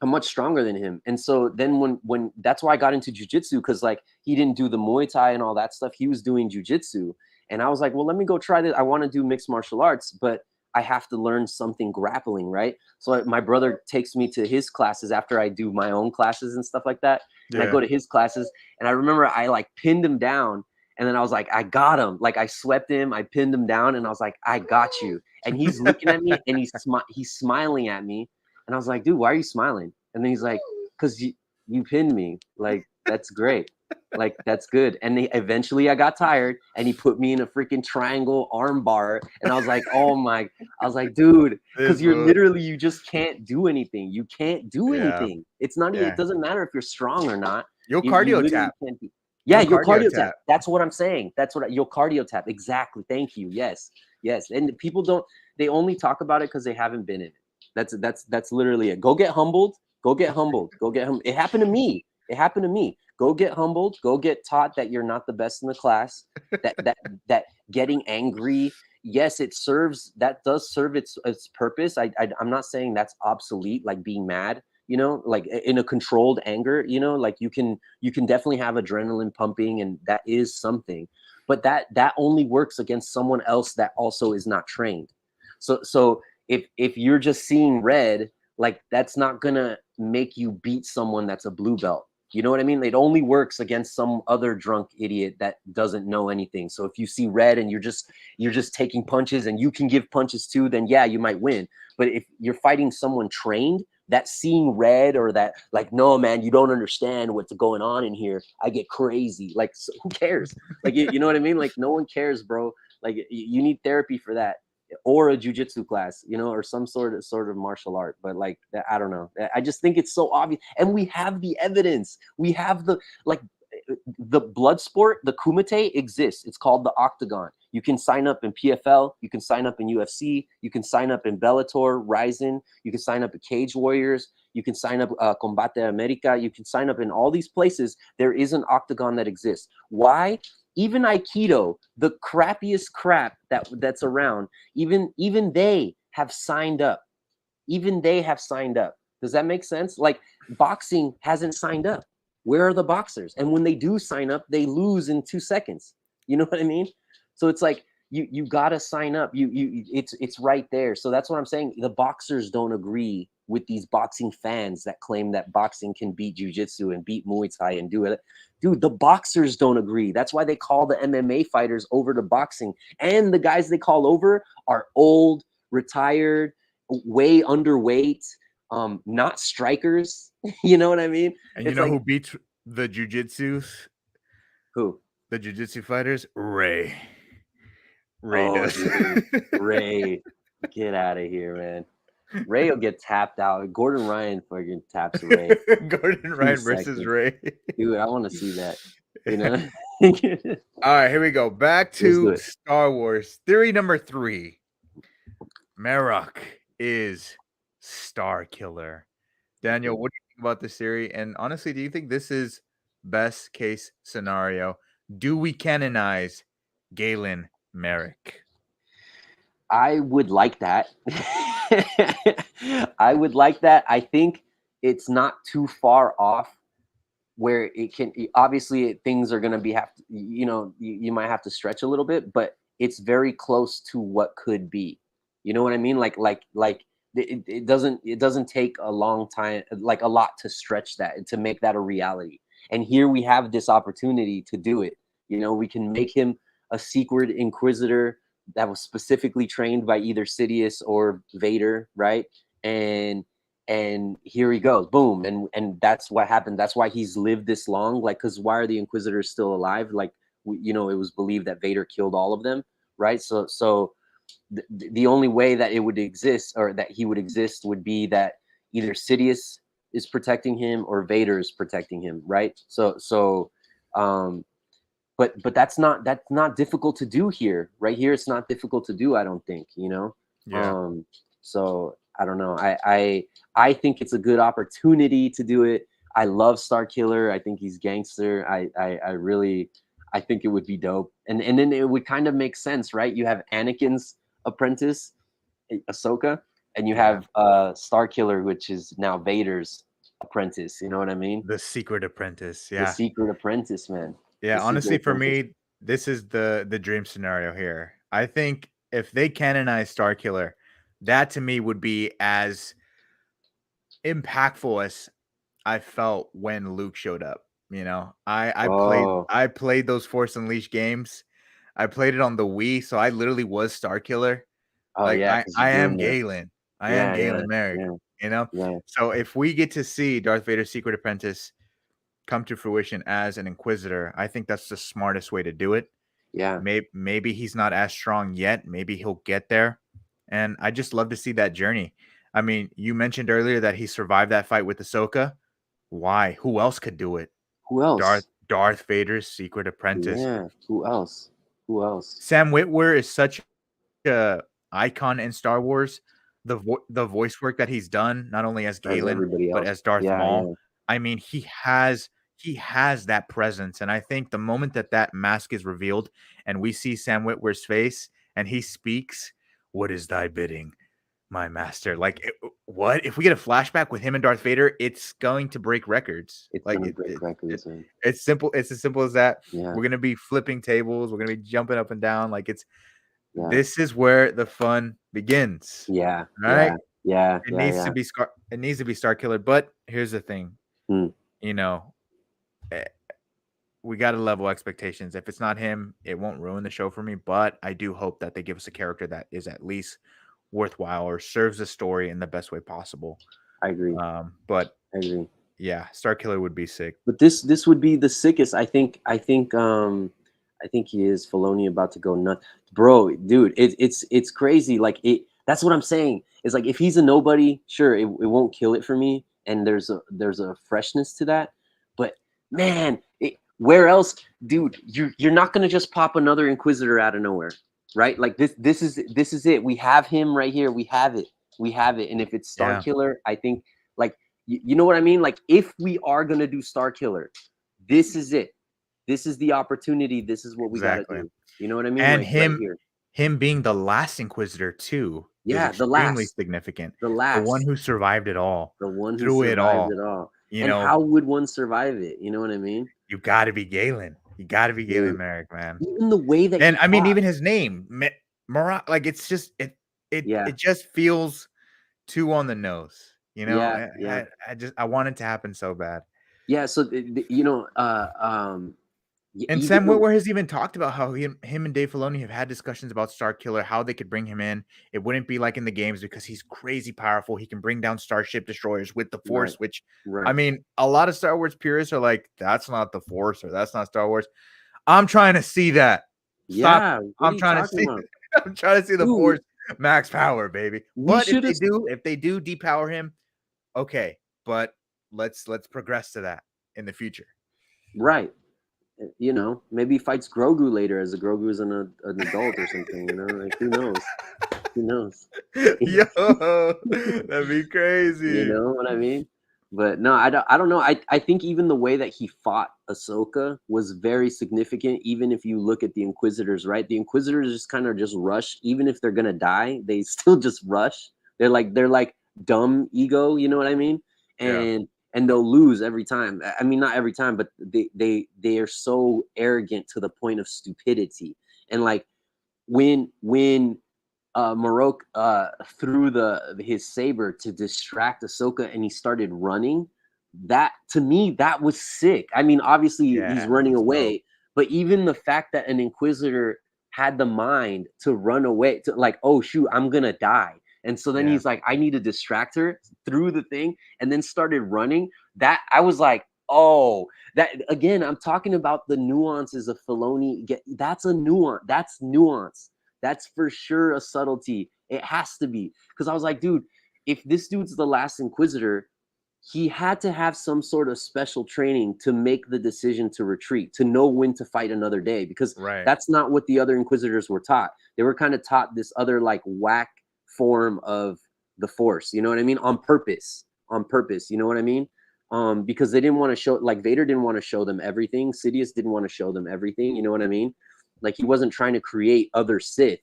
I'm much stronger than him. And so then when that's why I got into jujitsu, because like he didn't do the Muay Thai and all that stuff. He was doing jujitsu. And I was like, well, let me go try this. I want to do mixed martial arts, but I have to learn something grappling, right? So my brother takes me to his classes after I do my own classes and stuff like that. And I
Yeah.
go to his classes, and I remember I like pinned him down, and then I was like, I got him. Like I swept him, I pinned him down, and I was like, I got you. And he's looking at me, and he's smiling at me, and I was like, dude, why are you smiling? And then he's like, because you pinned me. Like that's great. Like that's good. And eventually I got tired, and he put me in a freaking triangle arm bar, and I was like, oh my, I was like, dude, because
This
you're
was,
literally, you just can't do anything. You can't do
yeah,
anything. It's not even, it
yeah.
doesn't matter if you're strong or not.
You'll
You
cardio
literally
tap.
can't do. Yeah,
You'll
you'll
cardio
cardio tap.
tap.
That's what I'm saying. That's what you'll cardio tap. Exactly. Thank you. Yes. Yes. And people don't, they only talk about it because they haven't been in it. That's literally it. Go get humbled. Go get humbled. Go get him. It happened to me. It happened to me. Go get humbled. Go get taught that you're not the best in the class. That getting angry. Yes, it serves. That does serve its purpose. I'm not saying that's obsolete. Like being mad. You know, like in a controlled anger. You know, like you can definitely have adrenaline pumping, and that is something. But that only works against someone else that also is not trained. So if you're just seeing red, like that's not gonna make you beat someone that's a blue belt. You know what I mean? It only works against some other drunk idiot that doesn't know anything. So if you see red and you're just taking punches and you can give punches too, then yeah, you might win. But if you're fighting someone trained, that seeing red, or that like, no man, you don't understand what's going on in here, I get crazy. Like so who cares? Like you know what I mean? Like no one cares, bro. Like you need therapy for that, or a jujitsu class, you know, or some sort of martial art. But like, I don't know. I just think it's so obvious, and we have the evidence. We have the blood sport, the kumite exists. It's called the octagon. You can sign up in PFL. You can sign up in UFC. You can sign up in Bellator, Ryzen. You can sign up at Cage Warriors. You can sign up Combate America. You can sign up in all these places. There is an octagon that exists. Why? Even Aikido, the crappiest crap that's around, even they have signed up. Even they have signed up. Does that make sense? Like boxing hasn't signed up. Where are the boxers? And when they do sign up, they lose in 2 seconds. You know what I mean? So it's like you gotta sign up. It's right there. So that's what I'm saying. The boxers don't agree with these boxing fans that claim that boxing can beat jiu-jitsu and beat Muay Thai and do it. Dude, the boxers don't agree. That's why they call the MMA fighters over to boxing. And the guys they call over are old, retired, way underweight, not strikers. You know what I mean?
And you
It's
know
like,
who beats the jujitsu?
who?
The jujitsu fighters? Ray. Ray
Oh,
does.
dude, Ray, get out of here, man. Ray will get tapped out. Gordon Ryan fucking taps Ray.
Gordon
2
Ryan versus
seconds.
Ray.
Dude, I want to see that. You
Yeah.
know?
All right, here we go. Back
Let's do
to
it.
Star Wars. Theory number 3. Marrok is Starkiller. Daniel, what do you think about this theory? And honestly, do you think this is best case scenario? Do we canonize Galen Merrick?
I would like that. I would like that. I think it's not too far off where it can, obviously things are going to be have to, you know, you might have to stretch a little bit, but it's very close to what could be. You know what I mean? Like it doesn't take a long time, like a lot to stretch that, to make that a reality. And here we have this opportunity to do it. You know, we can make him a secret inquisitor that was specifically trained by either Sidious or Vader, right? And here he goes, boom. And that's what happened. That's why he's lived this long. Like, because why are the Inquisitors still alive? Like, you know, it was believed that Vader killed all of them, right? So the only way that it would exist, or that he would exist, would be that either Sidious is protecting him or Vader is protecting him, right? Um but that's not difficult to do here. Right here, it's not difficult to do, I don't think, you know.
Yeah.
So I don't know. I think it's a good opportunity to do it. I love Starkiller. I think he's gangster. I really, I think it would be dope. And then it would kind of make sense, right? You have Anakin's apprentice, Ahsoka, and you
Yeah.
have Starkiller, which is now Vader's apprentice. You know what I mean?
The secret apprentice.
The
Yeah.
secret apprentice, man. The
Yeah,
secret
honestly, for
apprentice.
me, this is the dream scenario here. I think if they canonize Starkiller, that to me would be as impactful as I felt when Luke showed up. You know,
Oh,
I played those Force Unleashed games. I played it on the Wii, so I literally was Starkiller.
oh
Like
yeah, because
I
you're
am
doing the
Galen. I am
yeah, yeah,
Galen Merrick.
yeah,
You know,
yeah,
so if we get to see Darth Vader's secret apprentice come to fruition as an Inquisitor, I think that's the smartest way to do it.
yeah.
Maybe he's not as strong yet. Maybe he'll get there. And I just love to see that journey. I mean, you mentioned earlier that he survived that fight with Ahsoka. Why? Who else could do it?
Who else?
Darth Vader's secret apprentice.
Yeah, who else? Who else?
Sam Witwer is such a icon in Star Wars. The voice work that he's done, not only as
As
Galen,
everybody
but
else.
as Darth
Yeah,
Maul.
yeah,
I mean, he has that presence, and I think the moment that that mask is revealed and we see Sam Witwer's face and he speaks, "What is thy bidding, my master?" Like, what if we get a flashback with him and Darth Vader? It's going to break records.
it's
Like
gonna break
it
records, man.
it's simple. It's as simple as that.
Yeah,
We're gonna be flipping tables. We're gonna be jumping up and down. Like it's
yeah,
this is where the fun begins,
yeah,
right?
yeah, yeah,
It
yeah,
needs to
yeah.
be Star Killer, but here's the thing,
Hmm.
you know, eh, we gotta level expectations. If it's not him, it won't ruin the show for me, but I do hope that they give us a character that is at least worthwhile or serves the story in the best way possible.
I agree.
But
I agree.
yeah, Star Killer would be sick.
But this would be the sickest. I think he is Filoni about to go nuts, bro, dude. It's crazy. Like it. That's what I'm saying. It's like if he's a nobody, sure, it won't kill it for me, and there's a freshness to that. But man, where else, dude? You're not gonna just pop another Inquisitor out of nowhere, right? Like this is it. We have him right here. We have it. We have it. And if it's Star
Yeah,
Killer, I think like you know what I mean? Like if we are gonna do Star Killer, this is it. This is the opportunity. This is what we gotta
exactly.
do. You know what I mean?
And
Like right here.
him being the last Inquisitor too is
Yeah,
extremely significant.
the
The one
last,
who survived it all,
the one who
through it
survived
all.
it all.
You
And
know,
how would one survive it? You know what I mean?
you gotta be Galen. You gotta be Galen
Dude,
Merrick, man.
even the way that
And
he
I mean,
fought.
even his name, Marrok, like it's just
Yeah,
it just feels too on the nose. You know,
yeah, yeah.
I want it to happen so bad.
Yeah. So you know,
And
even
Sam
the
Witwer has even talked about how him and Dave Filoni have had discussions about Star Killer, how they could bring him in. It wouldn't be like in the games because he's crazy powerful. He can bring down starship destroyers with the
right,
Force, which I
right.
mean, a lot of Star Wars purists are like, that's not the Force or that's not Star Wars. I'm trying to see that. Stop.
Yeah. What are
I'm
you
trying to
talking
see.
about?
I'm trying to see the
Dude,
Force max power, baby.
we
But
should have
if they do depower him, okay. But let's progress to that in the future.
right. You know, maybe he fights Grogu later as a Grogu is an adult or something. You know, like who knows? Who knows?
Yo, that'd be
You
crazy.
know what I mean? But no, I don't know. I think even the way that he fought Ahsoka was very significant. Even if you look at the Inquisitors, right? The Inquisitors just kind of just rush. Even if they're gonna die, they still just rush. They're like dumb ego. You know what I mean?
Yeah,
And they'll lose every time. I mean, not every time, but they are so arrogant to the point of stupidity. And like when Marrok threw his saber to distract Ahsoka, and he started running. That to me, that was sick. I mean, obviously he's
yeah, that
running
was dope.
away, but even the fact that an Inquisitor had the mind to run away, to like, oh shoot, I'm gonna die. And so then
Yeah,
he's like, I need to distract her through the thing, and then started running. That I was like, oh, that again, I'm talking about the nuances of Filoni. That's a nuance. That's nuance. That's for sure a subtlety. It has to be. Because I was like, dude, if this dude's the last Inquisitor, he had to have some sort of special training to make the decision to retreat, to know when to fight another day, because
right.
that's not what the other Inquisitors were taught. They were kind of taught this other like whack form of the Force. You know what I mean? On purpose. On purpose. You know what I mean? Because they didn't want to show, like Vader didn't want to show them everything. Sidious didn't want to show them everything. You know what I mean? Like he wasn't trying to create other Sith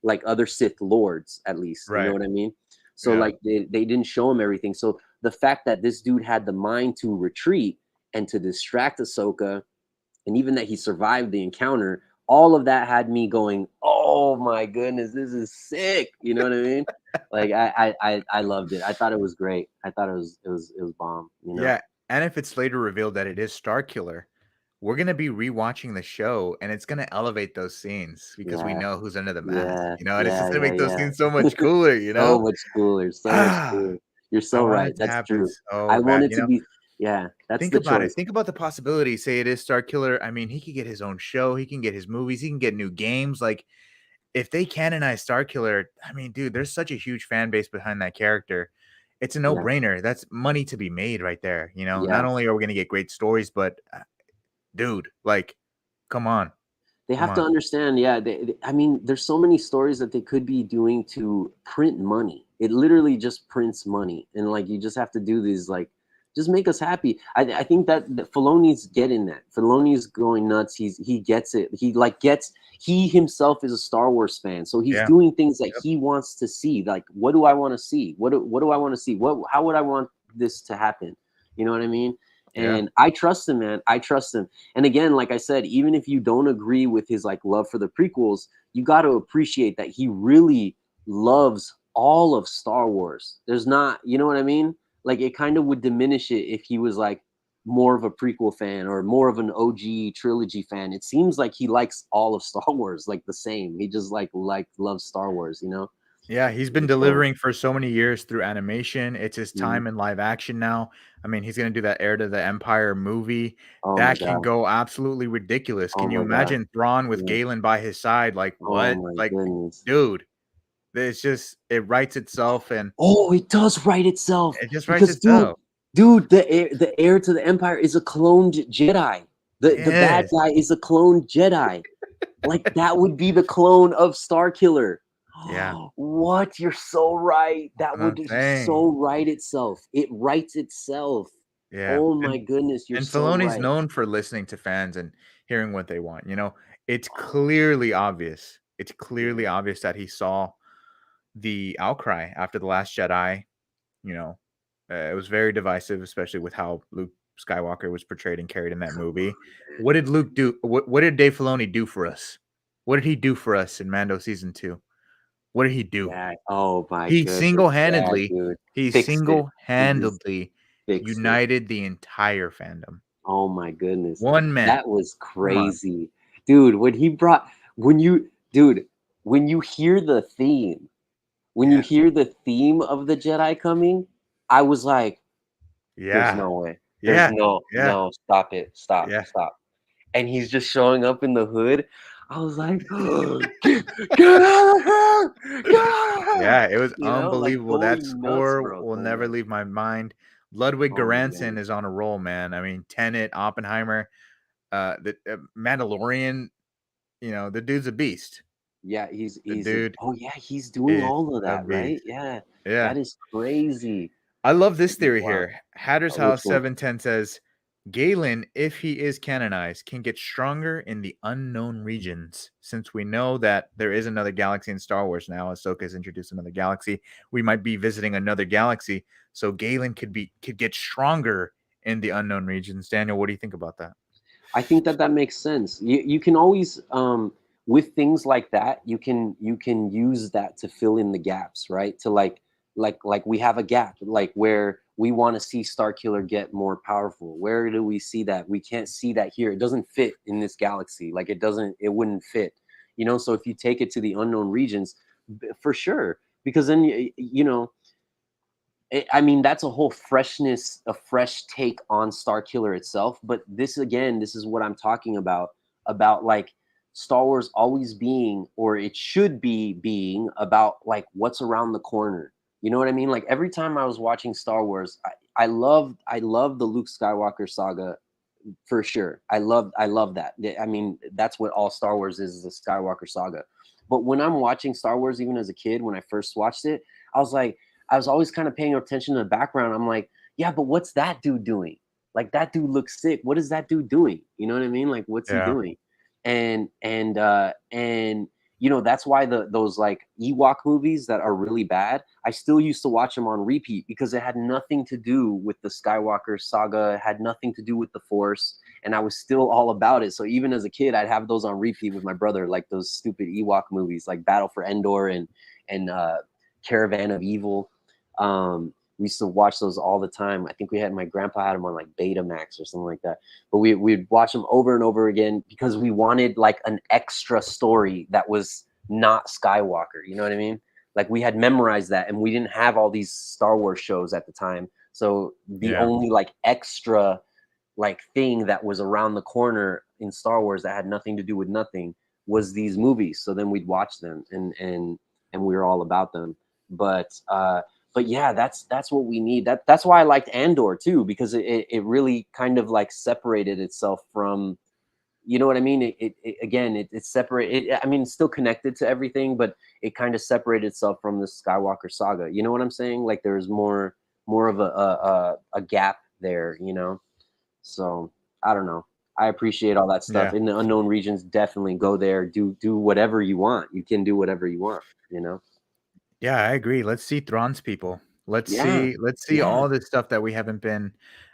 like other Sith lords, at least. You know
Right.
what I mean? So
Yeah.
like they didn't show him everything. So the fact that this dude had the mind to retreat and to distract Ahsoka, and even that he survived the encounter, all of that had me going, "Oh my goodness, this is sick!" You know what I mean? Like I loved it. I thought it was great. I thought it was bomb. You know?
Yeah, and if it's later revealed that it is Starkiller, we're gonna be rewatching the show, and it's gonna elevate those scenes because we
Yeah,
know who's under the mask,
yeah,
and it's just gonna make those
yeah.
scenes so much cooler, you
So
know?
much cooler, so much
Ah,
cooler. You're
I
so
want
right.
it to
That's
happen
true.
so
I want
bad,
it to be. Yeah, that's
Think
the
about it.
choice.
Think about the possibility. Say it is Starkiller. I mean, he could get his own show. He can get his movies. He can get new games. Like, if they canonize Starkiller, I mean, dude, there's such a huge fan base behind that character. It's a
Yeah,
no-brainer. That's money to be made right there. Not
yeah.
only are we gonna get great stories, but dude, like, come on,
They
come
have to
on.
understand, yeah, I mean, there's so many stories that they could be doing to print money. It literally just prints money, and like you just have to do these, like, just make us happy. I think that Filoni's getting that. Filoni's going nuts. He gets it. He himself is a Star Wars fan, so he's
Yeah,
doing things that
yep,
he wants to see. Like, what do I want to see? What do I want to see? How would I want this to happen? You know what I mean?
yeah,
And I trust him, man. I trust him. And again, like I said, even if you don't agree with his like love for the prequels, you got to appreciate that he really loves all of Star Wars. There's not, you know what I mean? Like it kind of would diminish it if he was like more of a prequel fan or more of an OG trilogy fan. It seems like he likes all of Star Wars like the same. He just like loves Star Wars, you know?
yeah. He's been
So,
delivering for so many years through animation. It's his
mhm.
time in live action now. I mean, he's gonna do that Heir to the Empire movie.
Oh my
That can
god.
go absolutely ridiculous.
Oh
Can you
my god.
imagine Thrawn with
Yeah.
Galen by his side? Like,
Oh
what?
my
Like,
goodness.
dude, it's just it writes itself, and
Oh, it does write itself
it just writes
because, dude,
itself.
the heir to the Empire is a cloned Jedi. The bad
Yes.
guy is a cloned Jedi. Like that would be the clone of Starkiller.
Yeah,
What? You're so right.
that's
That
what I'm
would
saying.
so write itself. It writes itself.
Yeah,
Oh my goodness, you're
and
so
Filoni's
right.
known for listening to fans and hearing what they want, It's clearly obvious. It's clearly
Yeah.
obvious that he saw the outcry after The Last Jedi, you know? It was very divisive, especially with how Luke Skywalker was portrayed and carried in that
Come on,
movie. What did Luke do? What did Dave Filoni do for us? What did he do for us in Mando season 2? What did he do?
yeah. Oh my
He
goodness. Yeah,
single-handedly
dude.
he
Fixed it. He just
single-handedly
fixed it.
united the entire fandom.
Oh my goodness.
One man.
That was
Come on.
crazy. Dude, when you dude, when you hear the theme, when you
Yeah.
hear the theme of the Jedi coming, I was like, there's
Yeah.
no way. There's
Yeah. Yeah.
no, stop it. Stop,
Yeah.
stop. And he's just showing up in the hood. I was like, get out of here! Get out of here!
Yeah, it was
Like
unbelievable. That
going nuts,
score
bro.
will
Going
never
nuts.
leave my mind. Ludwig
Oh my
Göransson
goodness.
is on a roll, man. I mean, Tenet, Oppenheimer, the Mandalorian, the dude's a beast.
Yeah,
The
he's
dude
oh yeah, he's doing
is
all of
a
that,
beast.
right? Yeah.
Yeah.
That is crazy.
I love this theory
Wow.
here. Hatter's
Which
House
one?
710 says Galen, if he is canonized, can get stronger in the unknown regions. Since we know that there is another galaxy in Star Wars now, Ahsoka has introduced another galaxy. We might be visiting another galaxy, so Galen could get stronger in the unknown regions. Daniel, what do you think about that?
I think that that makes sense. You can always with things like that, you can use that to fill in the gaps, right? To like we have a gap like where we want to see Starkiller get more powerful. Where do we see that? We can't see that here. It doesn't fit in this galaxy. Like it wouldn't fit. So if you take it to the unknown regions, for sure, because then I mean, that's a whole freshness, a fresh take on Starkiller itself. But this again, this is what I'm talking about like Star Wars always being, or it should be being about like what's around the corner. You know what I mean? Like every time I was watching Star Wars, I love the Luke Skywalker saga for sure. I love that. I mean, that's what all Star Wars is the Skywalker saga. But when I'm watching Star Wars, even as a kid, when I first watched it, I was like, I was always kind of paying attention to the background. I'm like, yeah, but what's that dude doing? Like that dude looks sick. What is that dude doing? You know what I mean? Like, what's he
Yeah.
doing? And you know, that's why those like Ewok movies that are really bad, I still used to watch them on repeat because it had nothing to do with the Skywalker saga, it had nothing to do with the Force, and I was still all about it. So even as a kid, I'd have those on repeat with my brother, like those stupid Ewok movies, like Battle for Endor and Caravan of Evil. We used to watch those all the time. I think my grandpa had them on like Betamax or something like that. But we'd watch them over and over again because we wanted like an extra story that was not Skywalker. You know what I mean? Like we had memorized that, and we didn't have all these Star Wars shows at the time. So the
Yeah.
only like extra like thing that was around the corner in Star Wars that had nothing to do with nothing was these movies. So then we'd watch them, and we were all about them. But yeah, that's what we need. That's why I liked Andor too, because it really kind of like separated itself from, you know what I mean? It's separate. I mean, it's still connected to everything, but it kind of separated itself from the Skywalker saga. You know what I'm saying? Like there's more of a gap there, you know? So I don't know. I appreciate all that stuff.
Yeah.
In the unknown regions, definitely go there. Do whatever you want. You can do whatever you want, you know?
Yeah, I agree. Let's see Thrawn's people.
Yeah.
Let's see
Yeah.
all this stuff that we haven't been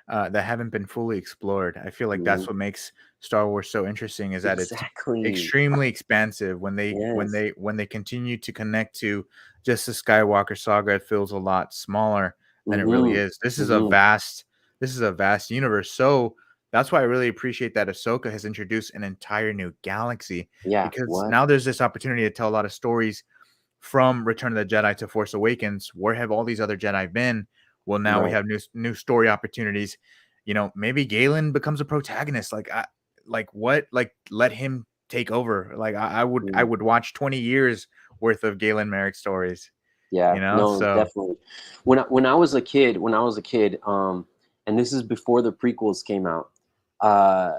that haven't been fully explored. I feel like
Mhm.
that's what makes Star Wars so interesting is that it's
Exactly.
extremely expansive when
Yes.
when they continue to connect to just the Skywalker saga, it feels a lot smaller than it really
Mhm.
is.
Mhm.
This is a vast universe. So that's why I really appreciate that Ahsoka has introduced an entire new galaxy
Yeah.
because
What?
now there's this opportunity to tell a lot of stories from Return of the Jedi to Force Awakens. Where have all these other Jedi been? Well, now we
Right.
have new story opportunities. You know, maybe Galen becomes a protagonist. Like what? Like let him take over. Like I
Mm.
would watch 20 years worth of Galen Merrick stories.
Yeah.
You know,
No,
so
definitely. When I was a kid, and this is before the prequels came out, uh,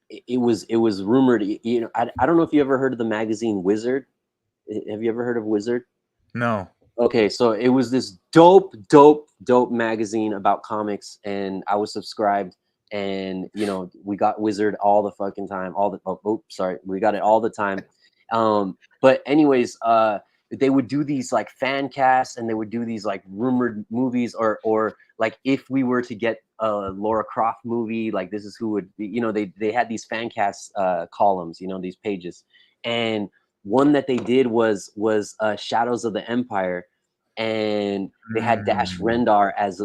it was rumored. You know, I don't know if you ever heard of the magazine Wizard. Have you ever heard of Wizard?
no.
Okay, so it was this dope magazine about comics, and I was subscribed, and you know, we got Wizard all the fucking time, all the sorry, we got it all the time. But anyways, they would do these like fan casts, and they would do these like rumored movies, or like if we were to get a Laura Croft movie, like this is who would be, you know, they had these fan cast columns, you know, these pages, and one that they did was Shadows of the Empire, and they had Dash
Mm,
Rendar as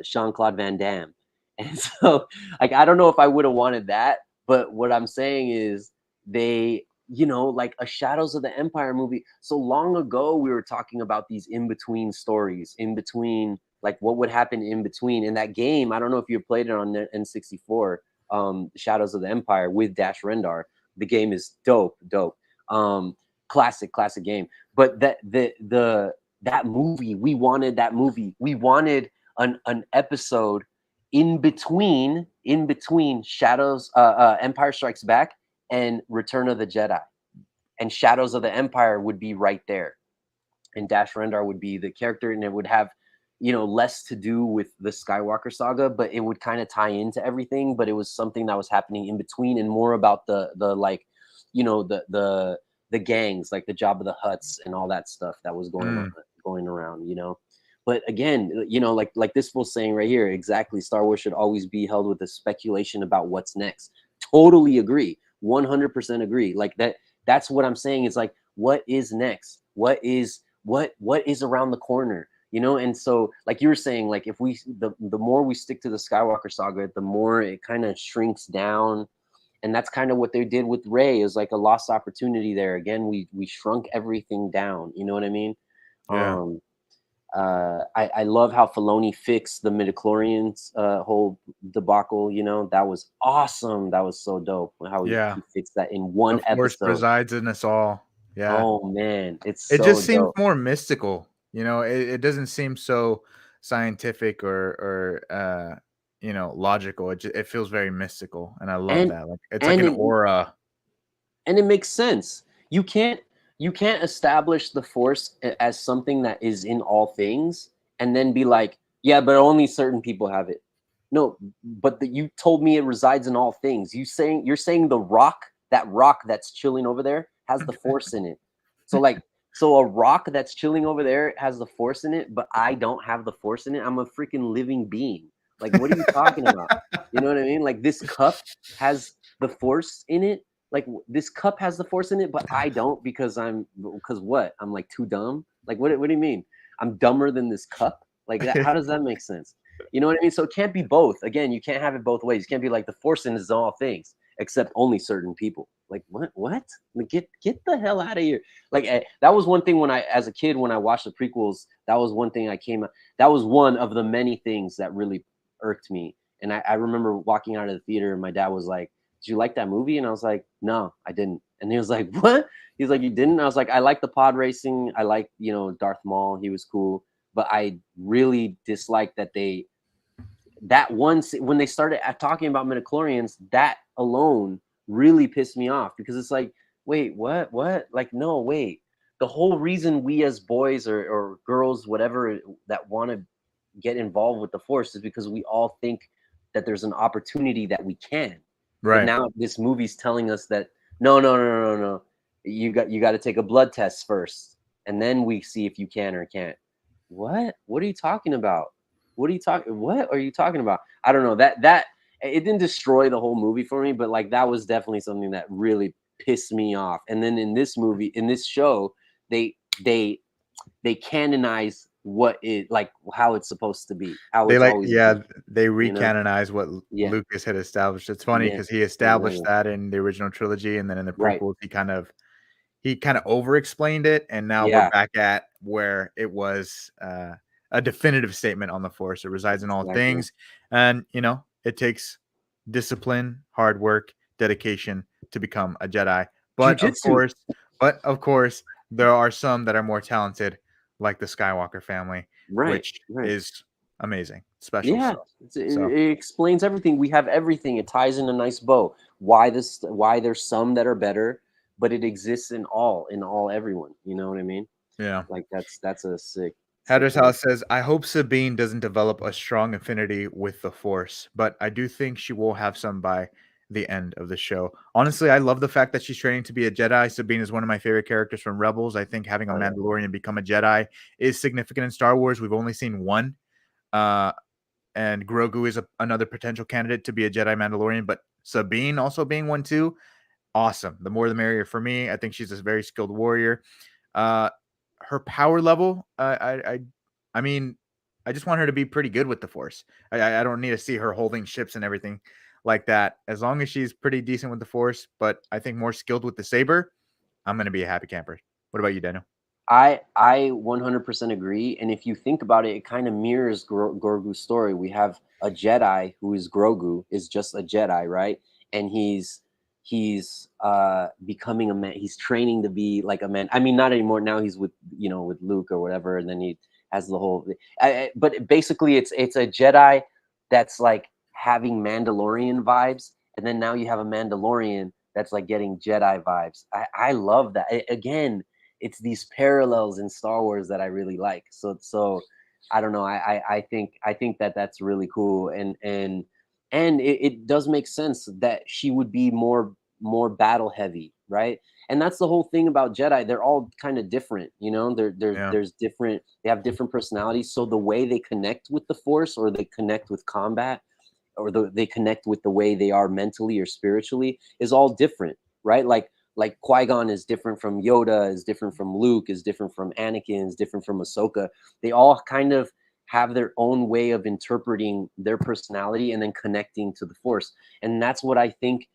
Jean-Claude Van Damme. And so like I don't know if I would have wanted that, but what I'm saying is they, you know, like a Shadows of the Empire movie. So long ago we were talking about these in-between stories, in between, like what would happen in between. In that game, I don't know if you played it on the N64, Shadows of the Empire with Dash Rendar. The game is dope. Um, classic game. But that movie, we wanted that movie. We wanted an episode in between Shadows, Empire Strikes Back and Return of the Jedi. And Shadows of the Empire would be right there, and Dash Rendar would be the character, and it would have, you know, less to do with the Skywalker saga, but it would kind of tie into everything. But it was something that was happening in between, and more about the like, you know, the gangs, like the Jabba the Hutts and all that stuff that was
mm,
going around, you know. But again, you know, like this was saying right here, exactly. Star Wars should always be held with a speculation about what's next. Totally agree, 100% agree. Like that. That's what I'm saying. Is like, what is next? What is around the corner, you know? And so like you were saying, like if the more we stick to the Skywalker saga, the more it kind of shrinks down. And that's kind of what they did with Ray, is like a lost opportunity there. Again, we shrunk everything down, you know what I mean?
yeah.
um I love how Filoni fixed the midichlorians whole debacle, you know. That was awesome. That was so dope how
Yeah.
he fixed that in
The
one
force
episode.
resides in us all. Yeah.
Oh man, it's
It
so
just seems
dope.
more mystical, you know, it doesn't seem so scientific you know, logical. It feels very mystical, and I love
and
that. Like it's like
and
an
it
aura.
and it makes sense. You can't establish the force as something that is in all things and then be like, yeah, but only certain people have it. No, but you told me it resides in all things. You're saying the rock, that rock that's chilling over there, has the force in it. So a rock that's chilling over there has the force in it, but I don't have the force in it. I'm a freaking living being. Like, what are you talking about? You know what I mean? Like, this cup has the force in it. Like, this cup has the force in it, but I don't, because what? I'm like too dumb. Like, what do you mean? I'm dumber than this cup? Like that? How does that make sense? You know what I mean? So it can't be both. Again, you can't have it both ways. You can't be like the force in is all things except only certain people. Like, what? Like, get the hell out of here. Like, that was one thing when I, as a kid, when I watched the prequels, that was one thing that was one of the many things that really irked me. And I remember walking out of the theater and my dad was like, "Did you like that movie?" And I was like, "No, I didn't." And he was like, "What?" He's like, "You didn't?" And I was like, "I like the pod racing. I like, Darth Maul. He was cool. But I really disliked that one when they started talking about midichlorians, that alone really pissed me off, because it's like, wait, what? Like, no, wait. The whole reason we as boys or girls, whatever, that want to get involved with the force is because we all think that there's an opportunity that we can. But
Right.
now this movie's telling us that no, no, no, no, no, no. You got to take a blood test first, and then we see if you can or can't. What are you talking about? What are you talking about? I don't know. That it didn't destroy the whole movie for me, but like, that was definitely something that really pissed me off. And then in this show, they they they canonize like how it's supposed to be, how
They
it's
like
always
yeah,
been,
they
you know?
recanonize what
Yeah,
Lucas had established. It's funny
yeah,
because he established
exactly.
that in the original trilogy, and then in the
Right.
prequels, he kind of over explained it, and now we're
Yeah,
back at where it was a definitive statement on the force. It resides in all
exactly.
things, and it takes discipline, hard work, dedication to become a Jedi. But of
Jujitsu.
course, but of course, there are some that are more talented, like the Skywalker family,
Right,
which
right.
is amazing, special
Yeah,
stuff.
it
So
it explains everything. We have everything. It ties in a nice bow. Why there's some that are better, but it exists in all everyone. You know what I mean?
yeah.
Like, that's a sick
Hatter's
point.
House says, I hope Sabine doesn't develop a strong affinity with the Force, but I do think she will have some by the end of the show. Honestly, I love the fact that she's training to be a Jedi. Sabine is one of my favorite characters from Rebels. I think having a
Oh yeah.
Mandalorian become a Jedi is significant in Star Wars. We've only seen one, uh, and Grogu is another potential candidate to be a Jedi Mandalorian, but Sabine also being one too. Awesome. The more the merrier for me. I think she's a very skilled warrior. Uh, her power level, I mean, I just want her to be pretty good with the Force. I don't need to see her holding ships and everything like that. As long as she's pretty decent with the Force, but I think more skilled with the saber, I'm gonna be a happy camper. What about you, Daniel?
I 100% agree. And if you think about it, it kind of mirrors Grogu's story. We have a Jedi who is Grogu, is just a Jedi, right? And he's becoming a man. He's training to be like a man. I mean, not anymore. Now he's with Luke or whatever, and then he has the whole. But basically, it's a Jedi that's like having Mandalorian vibes, and then now you have a Mandalorian that's like getting Jedi vibes. I love that. Again, it's these parallels in Star Wars that I really like. So I don't know. I think that that's really cool, and it does make sense that she would be more battle heavy, right? And that's the whole thing about Jedi. They're all kind of different, you know.
Yeah,
There's different. They have different personalities. So the way they connect with the Force, or they connect with combat, or they connect with the way they are mentally or spiritually, is all different, right? Like Qui-Gon is different from Yoda, is different from Luke, is different from Anakin, is different from Ahsoka. They all kind of have their own way of interpreting their personality and then connecting to the Force. And that's what I think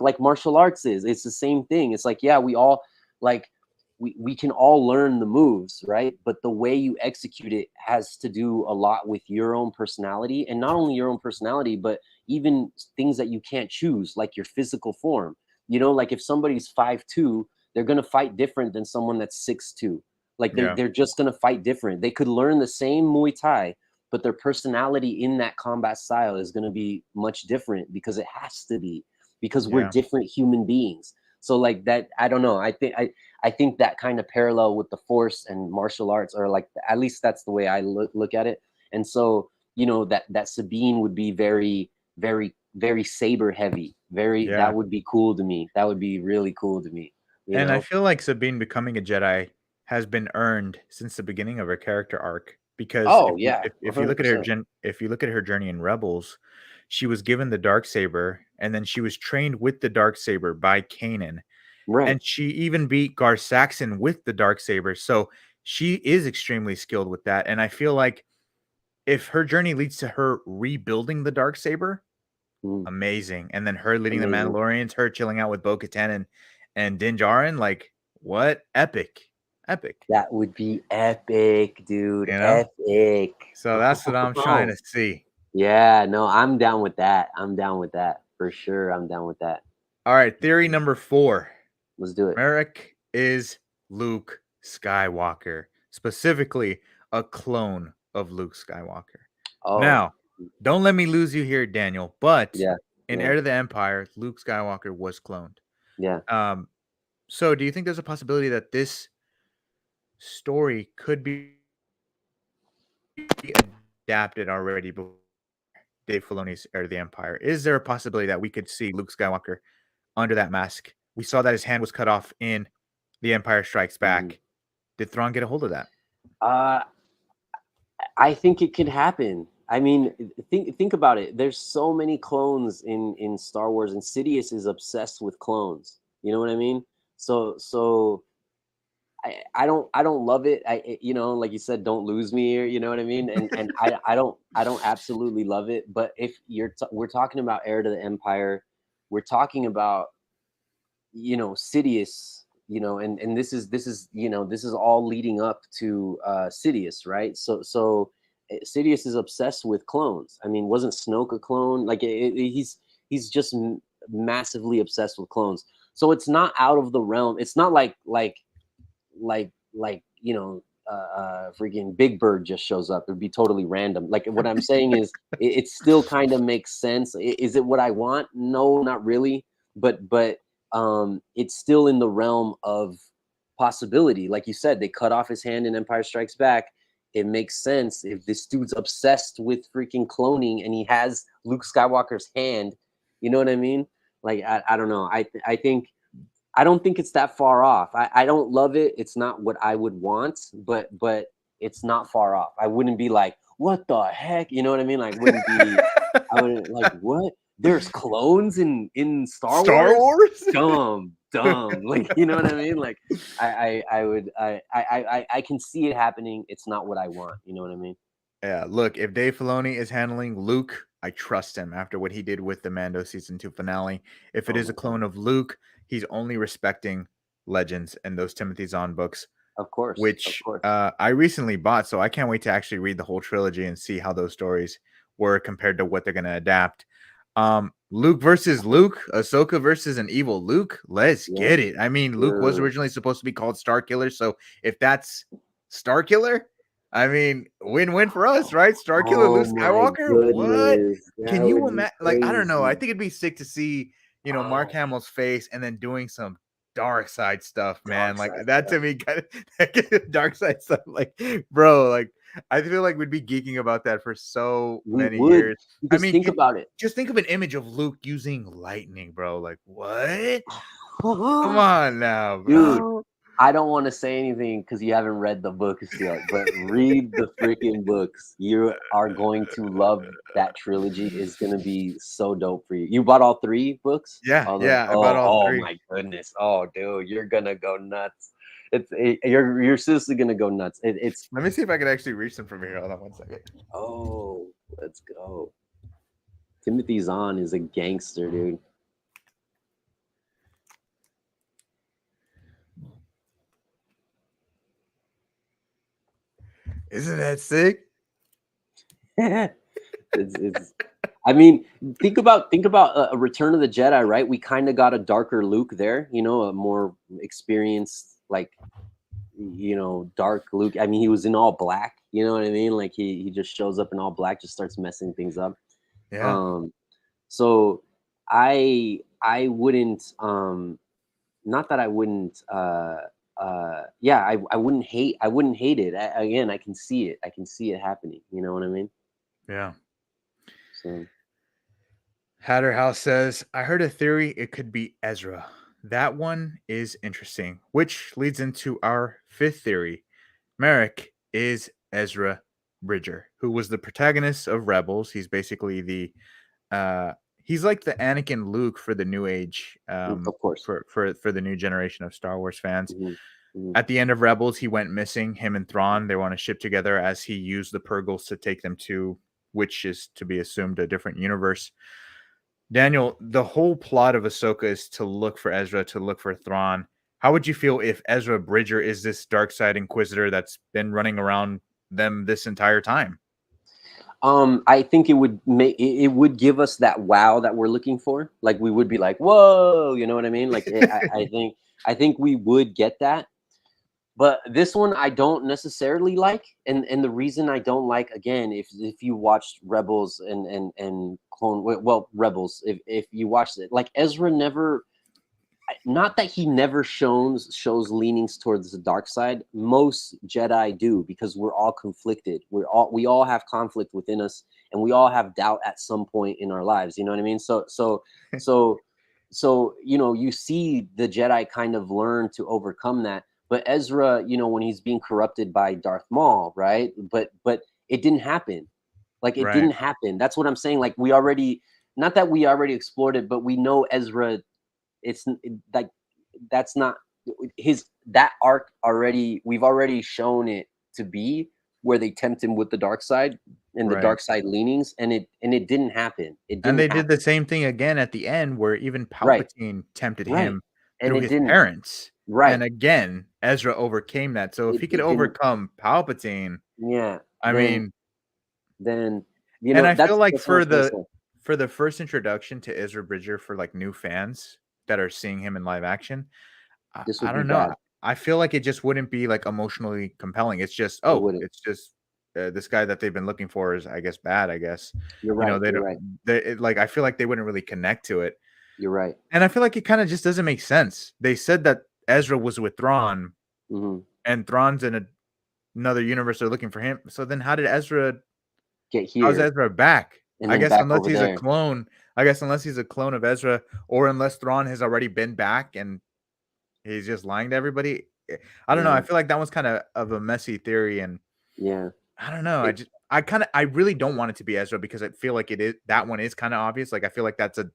like martial arts is. It's the same thing. It's like, yeah, we all like we can all learn the moves, right? But the way you execute it has to do a lot with your own personality, and not only your own personality, but even things that you can't choose, like your physical form. Like if somebody's 5'2", they're gonna fight different than someone that's 6'2". Like they're
yeah,
they're just gonna fight different. They could learn the same Muay Thai, but their personality in that combat style is gonna be much different, because it has to be, because we're
yeah,
different human beings. So like that, I don't know. I think that kind of parallel with the Force and martial arts are like, at least that's the way I look at it. And so that Sabine would be very, very, very saber heavy. Very,
yeah.
that would be cool to me. That would be really cool to me. you
And I
know.
feel like Sabine becoming a Jedi has been earned since the beginning of her character arc because
Oh yeah,
if you look at her
100%.
if you look at her journey in Rebels, she was given the dark saber and then she was trained with the dark saber by Kanan,
Right.
and she even beat Gar Saxon with the dark saber. So she is extremely skilled with that, and I feel like if her journey leads to her rebuilding the dark saber,
Mm,
amazing. And then her leading the
amazing.
Mandalorians, her chilling out with Bo-Katan and Din Djarin, like, what? Epic. Epic,
That would be epic, dude.
you know?
Epic.
So that's what I'm trying
Oh,
to see.
yeah, no, I'm down with that. I'm down with that. For sure, I'm down with that.
All right, theory number 4.
Let's do it.
Merrick is Luke Skywalker, specifically a clone of Luke Skywalker.
Oh,
Now, don't let me lose you here, Daniel, but
yeah,
in
yeah,
Heir to the Empire, Luke Skywalker was cloned.
yeah.
Um, so do you think there's a possibility that this story could be adapted already before Dave Filoni's Heir to the Empire? Is there a possibility that we could see Luke Skywalker under that mask? We saw that his hand was cut off in The Empire Strikes
Mhm.
Back. Did Thrawn get a hold of that?
Uh, I think it could happen. I mean, think about it. There's so many clones in Star Wars, and Sidious is obsessed with clones. You know what I mean? So I don't love it. You know, like you said, don't lose me here. You know what I mean? And I don't absolutely love it. But if we're talking about Heir to the Empire, we're talking about, Sidious, and this is all leading up to Sidious, right? Sidious is obsessed with clones. I mean, wasn't Snoke a clone? Like he's just massively obsessed with clones. So it's not out of the realm. It's not like freaking Big Bird just shows up. It'd be totally random. Like what I'm saying is, it still kind of makes sense. Is it what I want? No, not really. But it's still in the realm of possibility. Like you said, they cut off his hand in Empire Strikes Back. It makes sense if this dude's obsessed with freaking cloning and he has Luke Skywalker's hand. You know what I mean? Like I don't know. I don't think it's that far off. I don't love it. It's not what I would want, but it's not far off. I wouldn't be like, what the heck? You know what I mean? Like wouldn't be I wouldn't like what? There's clones in Star
Star
Wars?
Wars?
Dumb. Like, you know what I mean? Like I would I can see it happening. It's not what I want. You know what I mean?
Yeah, look, if Dave Filoni is handling Luke, I trust him after what he did with the Mando season 2 finale. If it
Oh
is
my
a
god.
clone of Luke, he's only respecting Legends and those Timothy Zahn books,
Of course. Of
which
course.
I recently bought. So I can't wait to actually read the whole trilogy and see how those stories were compared to what they're going to adapt. Luke versus Luke, Ahsoka versus an evil Luke. Let's
Yes,
get it. I mean, Luke was
sir.
originally supposed to be called Starkiller. So if that's Starkiller, I mean, win-win for us, right? Starkiller,
Oh
Luke
my
Skywalker. What?
goodness.
Can
That
you
would be
imagine? Like, I don't know. I
crazy.
think it'd be sick to see, Mark
Oh,
Hamill's face and then doing some dark side stuff, man.
dark
Like
side
that
stuff.
to me, kind of dark side stuff. Like, bro, like I feel like we'd be geeking about that for so
We
many
would,
years. I
because
mean,
think about it.
just think of an image of Luke using lightning, bro. Like, what? Come on now,
Dude,
bro.
I don't want to say anything because you haven't read the books yet, but read the freaking books. You are going to love that trilogy. Is going to be so dope for you. You bought all three books?
Yeah,
All the
yeah, I bought
oh
all
oh
three.
my goodness. Oh dude, you're gonna go nuts. You're seriously gonna go nuts. It's
Let me see if I can actually reach them from here. Hold on one second.
oh, let's go. Timothy Zahn is a gangster, dude.
Isn't that sick?
It's I mean, think about a Return of the Jedi, right? We kind of got a darker Luke there, a more experienced, like, dark Luke. I mean, he was in all black. You know what I mean? Like he just shows up in all black, just starts messing things up.
Yeah.
Um, so I wouldn't not that I wouldn't yeah, I wouldn't hate it. Again, I can see it. I can see it happening. You know what I mean?
Yeah.
So
Hatter House says, I heard a theory it could be Ezra. that one is interesting, which leads into our fifth theory. Marrok is Ezra Bridger, who was the protagonist of Rebels. He's basically the uh he's like the Anakin Luke for the new age,
Of course.
for the new generation of Star Wars fans.
Hmm. Hmm.
At the end of Rebels, he went missing. Him and Thrawn, they were on a ship together as he used the Purgles to take them to, which is to be assumed, a different universe. Daniel, the whole plot of Ahsoka is to look for Ezra, to look for Thrawn. How would you feel if Ezra Bridger is this dark side inquisitor that's been running around them this entire time?
I think it would give us that wow that we're looking for. Like we would be like, whoa, you know what I mean? Like I think we would get that. But this one I don't necessarily like, and the reason I don't like, again, if you watched Rebels and Clone, well, Rebels, if you watched it, like Ezra never, not that he never shows leanings towards the dark side. Most Jedi do, because we're all conflicted. We all have conflict within us, and we all have doubt at some point in our lives. You know what I mean? So you see the Jedi kind of learn to overcome that. But Ezra, when he's being corrupted by Darth Maul, right? But it didn't happen. Like it
Right,
didn't happen. That's what I'm saying. Like we already, not that we already explored it, but we know Ezra, like that's not his, that arc already, we've already shown it to be, where they tempt him with the dark side and the
right.
dark side leanings, and it didn't happen. It
And
didn't
they did
happen.
the same thing again at the end where even
Right.
Palpatine tempted
Right.
him
And
through
it
his
didn't.
parents. And
Right.
again, Ezra overcame that. So if
it,
he could
it didn't.
overcome Palpatine,
Yeah.
I
then
mean,
then
and I feel
that's
like
that's what I was gonna say.
for the first introduction to Ezra Bridger for like new fans that are seeing him in live action,
This
I
would be
don't know.
bad.
I feel like it just wouldn't be like emotionally compelling. It's just,
It
oh,
wouldn't.
it's just this guy that they've been looking for is, I guess, bad. I guess,
You're
you know,
right.
they
You're
don't.
right.
Like I feel like they wouldn't really connect to it.
You're right.
And I feel like it kinda just doesn't make sense. They said that Ezra was with Thrawn,
Hmm.
and Thrawn's in another universe, they're looking for him. So then
Get
how's
here
Ezra back?
and
I
then
guess
back
unless
over
he's a
there.
clone I guess unless he's a clone of Ezra, or unless Thrawn has already been back and he's just lying to everybody. I don't know, I
Yeah.
feel like that was kinda of a messy theory, and
Yeah.
I don't know,
It,
I really don't want it to be Ezra because I feel like it is that one is kinda obvious. Like, I feel like that's a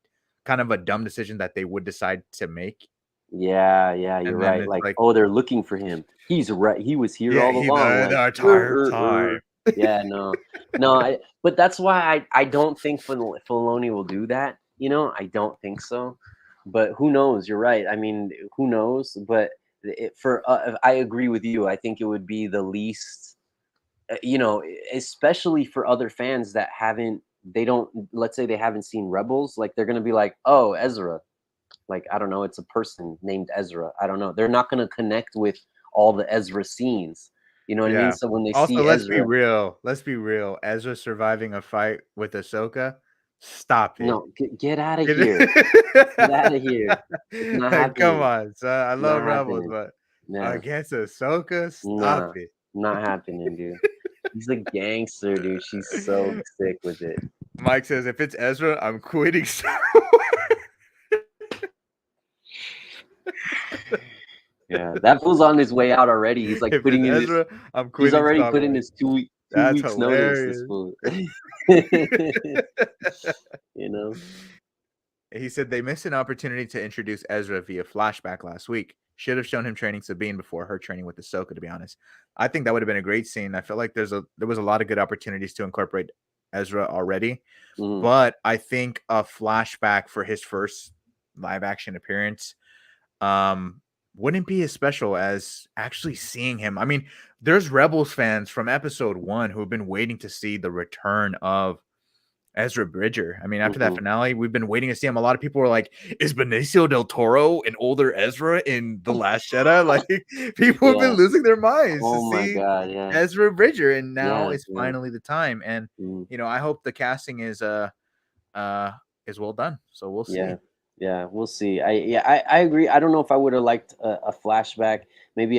kind of a dumb decision that they would decide to make,
yeah. Yeah. You're
and then
right.
it's
Like,
like,
oh, they're looking for him. He's right. He was here
yeah,
all
he
along. Like,
the entire time.
yeah. No. No. But that's why I don't think Filoni will do that. I don't think so. But who knows? You're right. I mean, who knows? But I agree with you. I think it would be the least, especially for other fans that haven't, they don't, let's say they haven't seen Rebels, like they're going to be like, oh, Ezra, like, I don't know, it's a person named Ezra. I don't know. They're not going to connect with all the Ezra scenes. You know what I mean?
Yeah.
So when they
Also,
see
let's be
Ezra,
real. Let's be real. Ezra surviving a fight with Ahsoka? Stop it.
no, get out of
Get
here. Get out of here. It's not
Like, come
happening.
on, son. I
It's not
love Rebels,
happening.
but
Nah,
against Ahsoka? Stop
nah,
it.
not happening, dude. He's a gangster, dude. She's so sick with it.
Mike says, if it's Ezra, I'm quitting Star
Yeah, that fool's on his way out already. He's like
If it's
putting in his.
Ezra, I'm
He's
quitting
already
Star
put in
Wars.
his 2 week two
That's
weeks notice. This
hilarious.
fool. you know.
He said they missed an opportunity to introduce Ezra via flashback last week. Should have shown him training Sabine before her training with Ahsoka, to be honest. I think that would have been a great scene. I feel like there was a lot of good opportunities to incorporate Ezra already,
Mhm.
but I think a flashback for his first live action appearance wouldn't be as special as actually seeing him. I mean, there's Rebels fans from episode 1 who have been waiting to see the return of Ezra Bridger. I mean, after that
Mhm.
finale, we've been waiting to see him. A lot of people were like, "Is Benicio del Toro an older Ezra in The Last Jedi?" Like, people have been
Yeah.
losing their minds to
Oh my
see
God. Yeah.
Ezra Bridger, and now
Yeah.
is
Yeah.
finally the time. And
Mhm.
I hope the casting uh is well done. So we'll
Yeah.
see.
Yeah. We'll see. I agree. I don't know if I would have liked a flashback. Maybe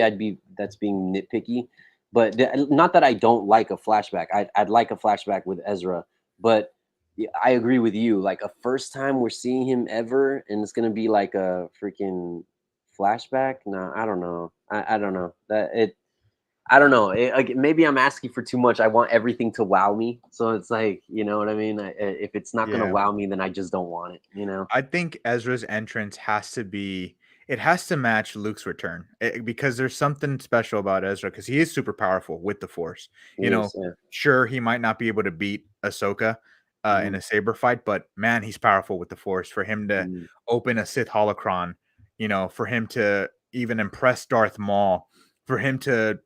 that's being nitpicky, but not that I don't like a flashback. I'd like a flashback with Ezra, but Yeah, I agree with you. Like a first time we're seeing him ever, and it's gonna be like a freaking flashback. No, I don't know. I don't know that it. I don't know. Like, maybe I'm asking for too much. I want everything to wow me. So it's like, you know what I mean? If it's not gonna
Yeah.
wow me, then I just don't want it. You know?
I think Ezra's entrance has to be it has to match Luke's return, because there's something special about Ezra because he is super powerful with the Force. You know,
Yes. Yeah.
sure, he might not be able to beat Ahsoka, in
Hmm.
a saber fight, but man, he's powerful with the Force. For him to
Hmm.
open a Sith holocron, for him to even impress Darth Maul, for him to,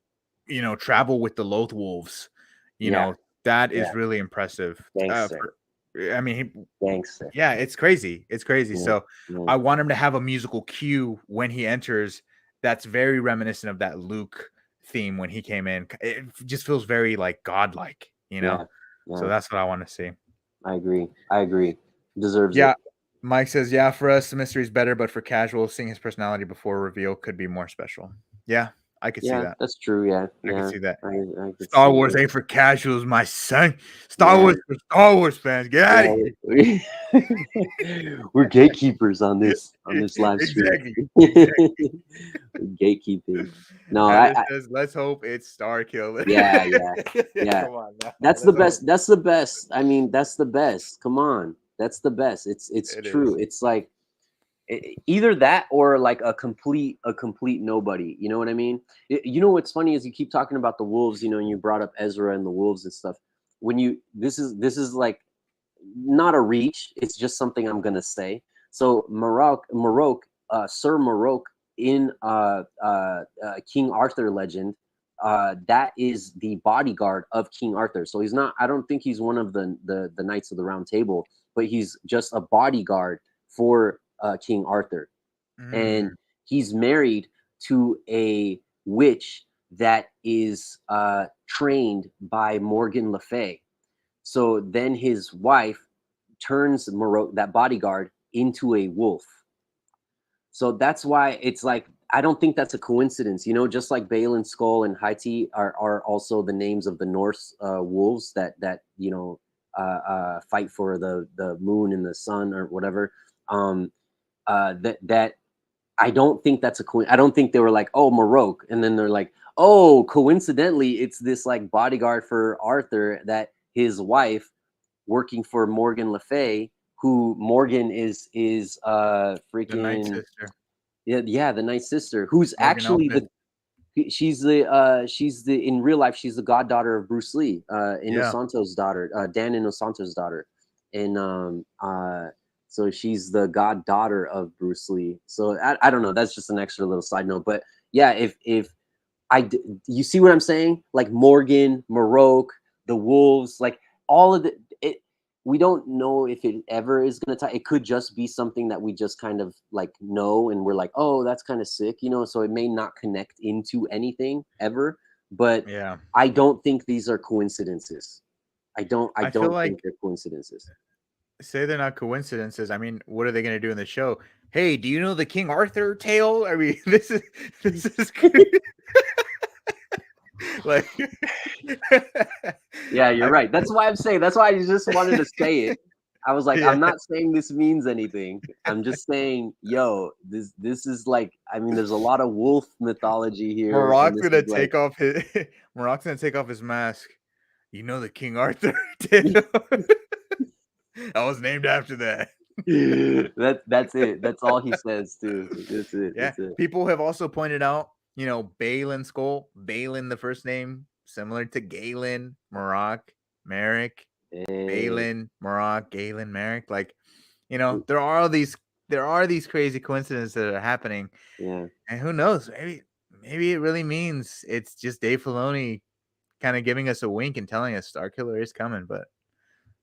travel with the Loth Wolves,
Yeah.
that is
Yeah.
really impressive.
Gangster.
I mean,
Gangster.
yeah, it's crazy. It's crazy.
Yeah.
So
Yeah.
I want him to have a musical cue when he enters that's very reminiscent of that Luke theme when he came in. It just feels very like godlike, you know?
Yeah.
So
Yeah.
that's what I want to see.
I agree. I agree. Deserves
Yeah.
it.
Mike says, yeah, for us, the mystery is better, but for casual, seeing his personality before reveal could be more special. Yeah, I could see
Yeah,
that.
that's true. Yeah.
I could
Yeah.
see that.
I could
Star
see
Wars
it.
ain't for casuals, my son. Star
Yeah.
Wars for Star Wars fans. Get out of
Yeah,
here.
we're gatekeepers on this live stream.
Exactly. Exactly.
Gatekeeping. No,
Hannah says, "Let's hope it's STARKILLER."
yeah, yeah, yeah.
Come on now.
That's the
Let's hope
best. That's the best. I mean, that's the best. Come on, that's the best. It's
it
true.
is.
It's like either that or like a complete nobody. You know what I mean? You know what's funny is you keep talking about the wolves. You know, and you brought up Ezra and the wolves and stuff. When you this is like not a reach. It's just something I'm gonna say. So Marrok, Sir Marrok in King Arthur legend, that is the bodyguard of King Arthur. So he's not. I don't think he's one of the Knights of the Round Table, but he's just a bodyguard for King Arthur, and
Mm,
he's married to a witch that is trained by Morgan Le Fay. So then his wife turns that bodyguard into a wolf. So that's why it's like I don't think that's a coincidence. You know, just like Balin, Skull, and Haiti are also the names of the Norse wolves that fight for the moon and the sun or whatever. Um, that I don't think that's a I don't think they were like, oh, Marok, and then they're like, oh, coincidentally, it's this like bodyguard for Arthur that his wife working for Morgan Le Fay, who Morgan is
the Night
freaking
Sister,
yeah, the Night Sister, who's
Morgan
actually
Elphin.
she's the in real life she's the goddaughter of Bruce Lee,
Yeah,
Inosanto's daughter, Dan Inosanto's daughter, and so she's the goddaughter of Bruce Lee. So I don't know, that's just an extra little side note, but yeah, if you see what I'm saying? Like Morgan, Marok, the Wolves, like all of it. We don't know if it ever is going to tie. It could just be something that we just kind of like know, and we're like, oh, that's kind of sick, you know. So it may not connect into anything ever, but
yeah.
I don't think these are coincidences. I don't. I
I feel
don't think
like
they're coincidences.
say they're not coincidences. I mean, what are they going to do in the show? Hey, do you know the King Arthur tale? I mean, this is like
Yeah, you're
I
right. That's why I'm saying. That's why I just wanted to say it. I was like,
yeah.
I'm not saying this means anything. I'm just saying, yo, this is like, I mean, there's a lot of wolf mythology here, and
Marok's
this
gonna
is like,
take off his Marok's gonna take off his mask. You know the King Arthur tale? I was named after that.
that's it. That's all he says too. That's it.
Yeah.
That's it.
People have also pointed out, Balin Skull, Balin the first name, similar to Galen, Marok, Merrick,
Eh,
Balin, Marok, Galen, Merrick. Like, there are these crazy coincidences that are happening.
yeah,
And who knows? Maybe it really means it's just Dave Filoni kind of giving us a wink and telling us Starkiller is coming, but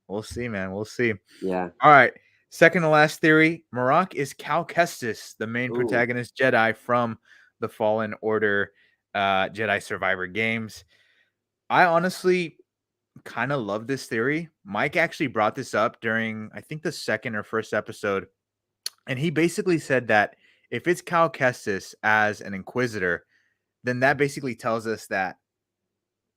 we'll see, man. We'll see.
yeah.
All right. Second to last theory, Marok is Cal Kestis, the main
Ooh,
protagonist Jedi from the Fallen Order Jedi Survivor games. I honestly kind of love this theory. Mike actually brought this up during, I think, the second or first episode. And he basically said that if it's Cal Kestis as an Inquisitor, then that basically tells us that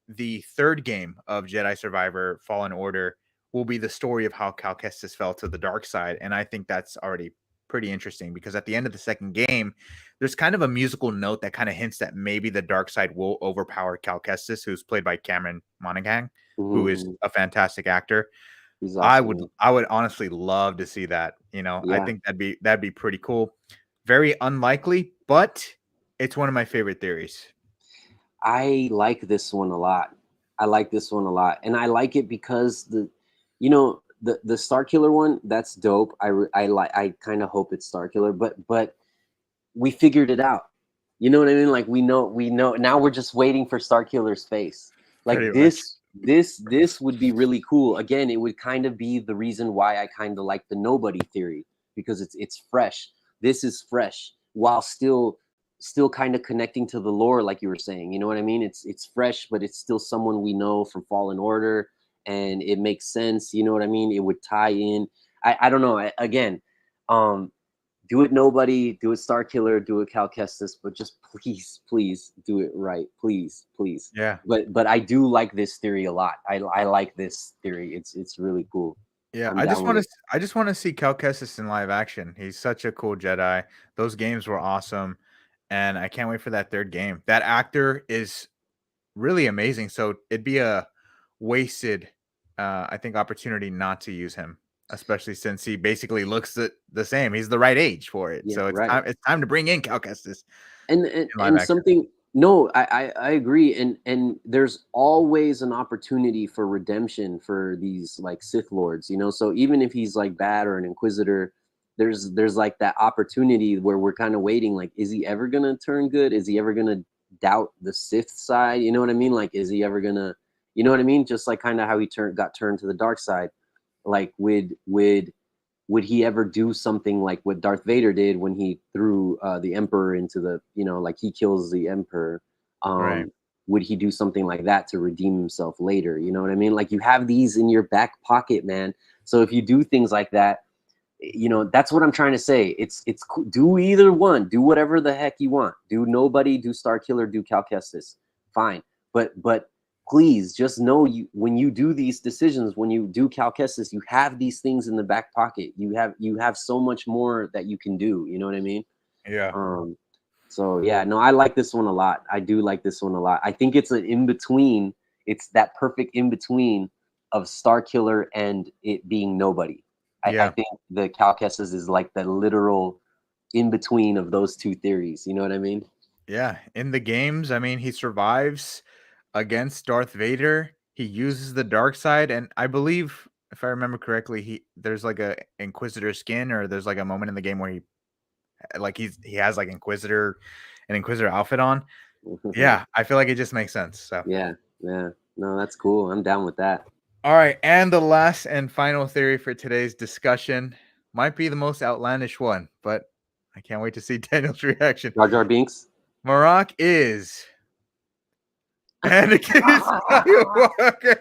the third game of Jedi Survivor Fallen Order will be the story of how Cal Kestis fell to the dark side. And I think that's already pretty interesting because at the end of the second game, there's kind of a musical note that kind of hints that maybe the dark side will overpower Cal Kestis, who's played by Cameron Monaghan, who is
Mhm.
a fantastic actor.
He's
I
awesome.
would I would honestly love to see that. I
Yeah.
think that'd be pretty cool. Very unlikely, but it's one of my favorite theories.
I like this one a lot. I like this one a lot, and I like it because the Star Killer one, that's dope. I like. I kind of hope it's Star Killer, but we figured it out. You know what I mean? Like we know. Now we're just waiting for Star Killer's face. Like
Pretty much.
this would be really cool. Again, it would kind of be the reason why I kind of like the nobody theory, because it's fresh. This is fresh while still kind of connecting to the lore, like you were saying. You know what I mean? It's fresh, but it's still someone we know from Fallen Order, and it makes sense. You know what I mean? It would tie in. I don't know. Again, um, do it nobody, do it Star Killer, do it Cal Kestis, but just please do it right, please.
Yeah.
But I do like this theory a lot. I like this theory. It's really cool.
Yeah,
I'm down with it.
I just want to see Cal Kestis in live action. He's such a cool Jedi. Those games were awesome, and I can't wait for that third game. That actor is really amazing. So it'd be a wasted, I think, opportunity not to use him, especially since he basically looks the same. He's the right age for it.
Yeah,
So it's
right.
time. It's time to bring in Cal Kestis
and and,
in live
and
action.
something, no, I agree, and there's always an opportunity for redemption for these like Sith lords, so even if he's like bad or an inquisitor, there's like that opportunity where we're kind of waiting, like, is he ever gonna turn good? Is he ever gonna doubt the Sith side? You know what I mean? Like, is he ever gonna, you know what I mean? Just like kind of how he got turned to the dark side. Like, would he ever do something like what Darth Vader did when he threw the Emperor into the, like he kills the Emperor?
Right.
Would he do something like that to redeem himself later? You know what I mean? Like, you have these in your back pocket, man. So if you do things like that, that's what I'm trying to say. It's cool. Do either one. Do whatever the heck you want. Do nobody. Do Star Killer. Do Cal Kestis. Fine. But please just know, when you do these decisions, when you do Cal Kestis, you have these things in the back pocket. You have so much more that you can do. You know what I mean?
Yeah.
Um. So yeah, no, I like this one a lot. I do like this one a lot. I think it's an in between. It's that perfect in between of Star Killer and it being nobody. I
Yeah.
think the Cal Kestis is like the literal in between of those two theories. You know what I mean?
Yeah. In the games, I mean, he survives against Darth Vader. He uses the dark side, and I believe, if I remember correctly, there's like a Inquisitor skin, or there's like a moment in the game where he has like an Inquisitor outfit on. Yeah, I feel like it just makes sense. So,
Yeah, yeah. No, that's cool. I'm down with that.
all right, and the last and final theory for today's discussion might be the most outlandish one, but I can't wait to see Daniel's reaction.
Jar Jar Binks.
Marrok is Anakin Skywalker.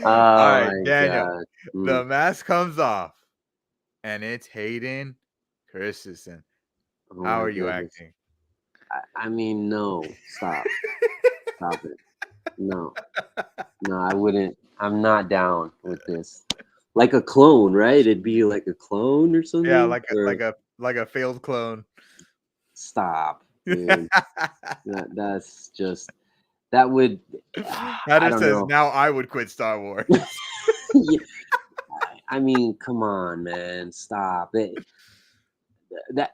All
Oh
right,
my
Daniel.
god.
The mask comes off, and it's Hayden Christensen.
Oh
How
my
are you
goodness.
acting?
I mean, no. Stop it. No. No, I wouldn't. I'm not down with this. Like a clone, right? It'd be like a clone or
Yeah,
something. Or
like a failed clone.
stop, dude. That's just, that would. I
Hatter
don't
says,
know.
"Now I would quit Star Wars."
Yeah, I mean, come on, man. Stop it. That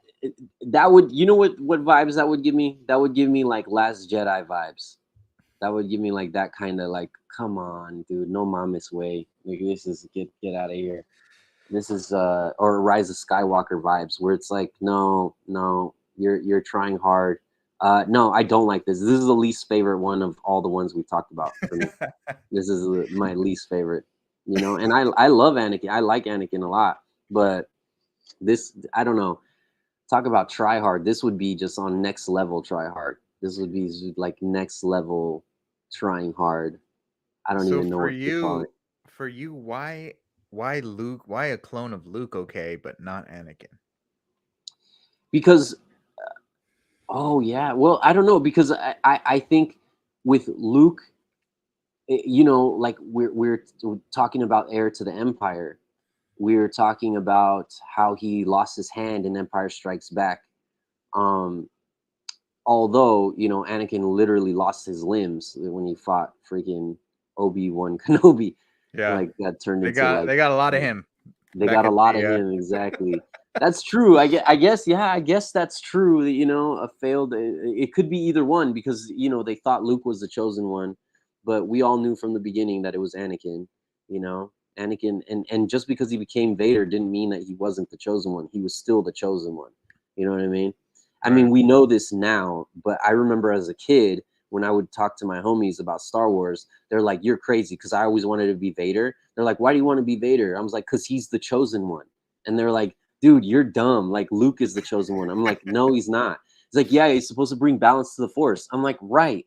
that would, what vibes that would give me? That would give me like Last Jedi vibes. That would give me like that kind of like, come on, dude, no mames way. Like, this is, get out of here. This is or Rise of Skywalker vibes, where it's like, no, you're trying hard. No, I don't like this. This is the least favorite one of all the ones we talked about for me. This is my least favorite. And I love Anakin. I like Anakin a lot, but this, I don't know. Talk about try hard. This would be just on next level try hard. This would be like next level trying hard. I don't
So
even know what to call it.
for you, why Luke? Why a clone of Luke? Okay, but not Anakin.
Because, oh yeah, well, I don't know, because I think with Luke, you know, like we're talking about heir to the Empire. We're talking about how he lost his hand in Empire Strikes Back. Um, Although, you know, Anakin literally lost his limbs when he fought freaking Obi-Wan Kenobi.
Yeah,
Like that turned
they
into
got
like,
they got a lot of
like
him
they
back
got a
at
lot of
the.
him, exactly. That's true. I guess, yeah, I guess that's true. That, you know, a failed. It could be either one because you know they thought Luke was the chosen one, but we all knew from the beginning that it was Anakin. You know, Anakin, and just because he became Vader didn't mean that he wasn't the chosen one. He was still the chosen one. You know what I mean? I
Right.
mean, we know this now, but I remember as a kid when I would talk to my homies about Star Wars, they're like, "You're crazy," because I always wanted to be Vader. They're like, "Why do you want to be Vader?" I was like, "Because he's the chosen one." And they're like, "Dude, you're dumb. Like Luke is the chosen one." I'm like, "No, he's not." He's like, "Yeah, he's supposed to bring balance to the Force." I'm like, "Right.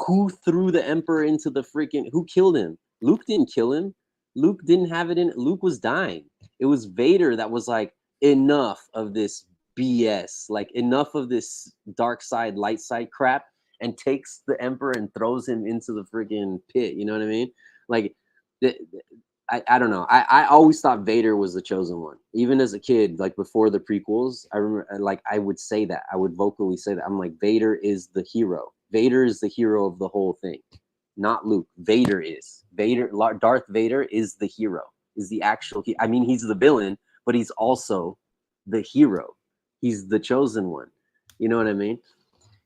Who threw the Emperor into the freaking? Who killed him? Luke didn't kill him. Luke didn't have it in. Luke was dying. It was Vader that was like, enough of this BS. Like enough of this dark side, light side crap." And takes the Emperor and throws him into the freaking pit. You know what I mean? Like, I don't know. I always thought Vader was the chosen one. Even as a kid, like before the prequels, I remember like I would say that. I would vocally say that. I'm like, Vader is the hero. Vader is the hero of the whole thing. Not Luke. Vader is. Darth Vader is the hero. Is the actual I mean, he's the villain, but he's also the hero. He's the chosen one. You know what I mean?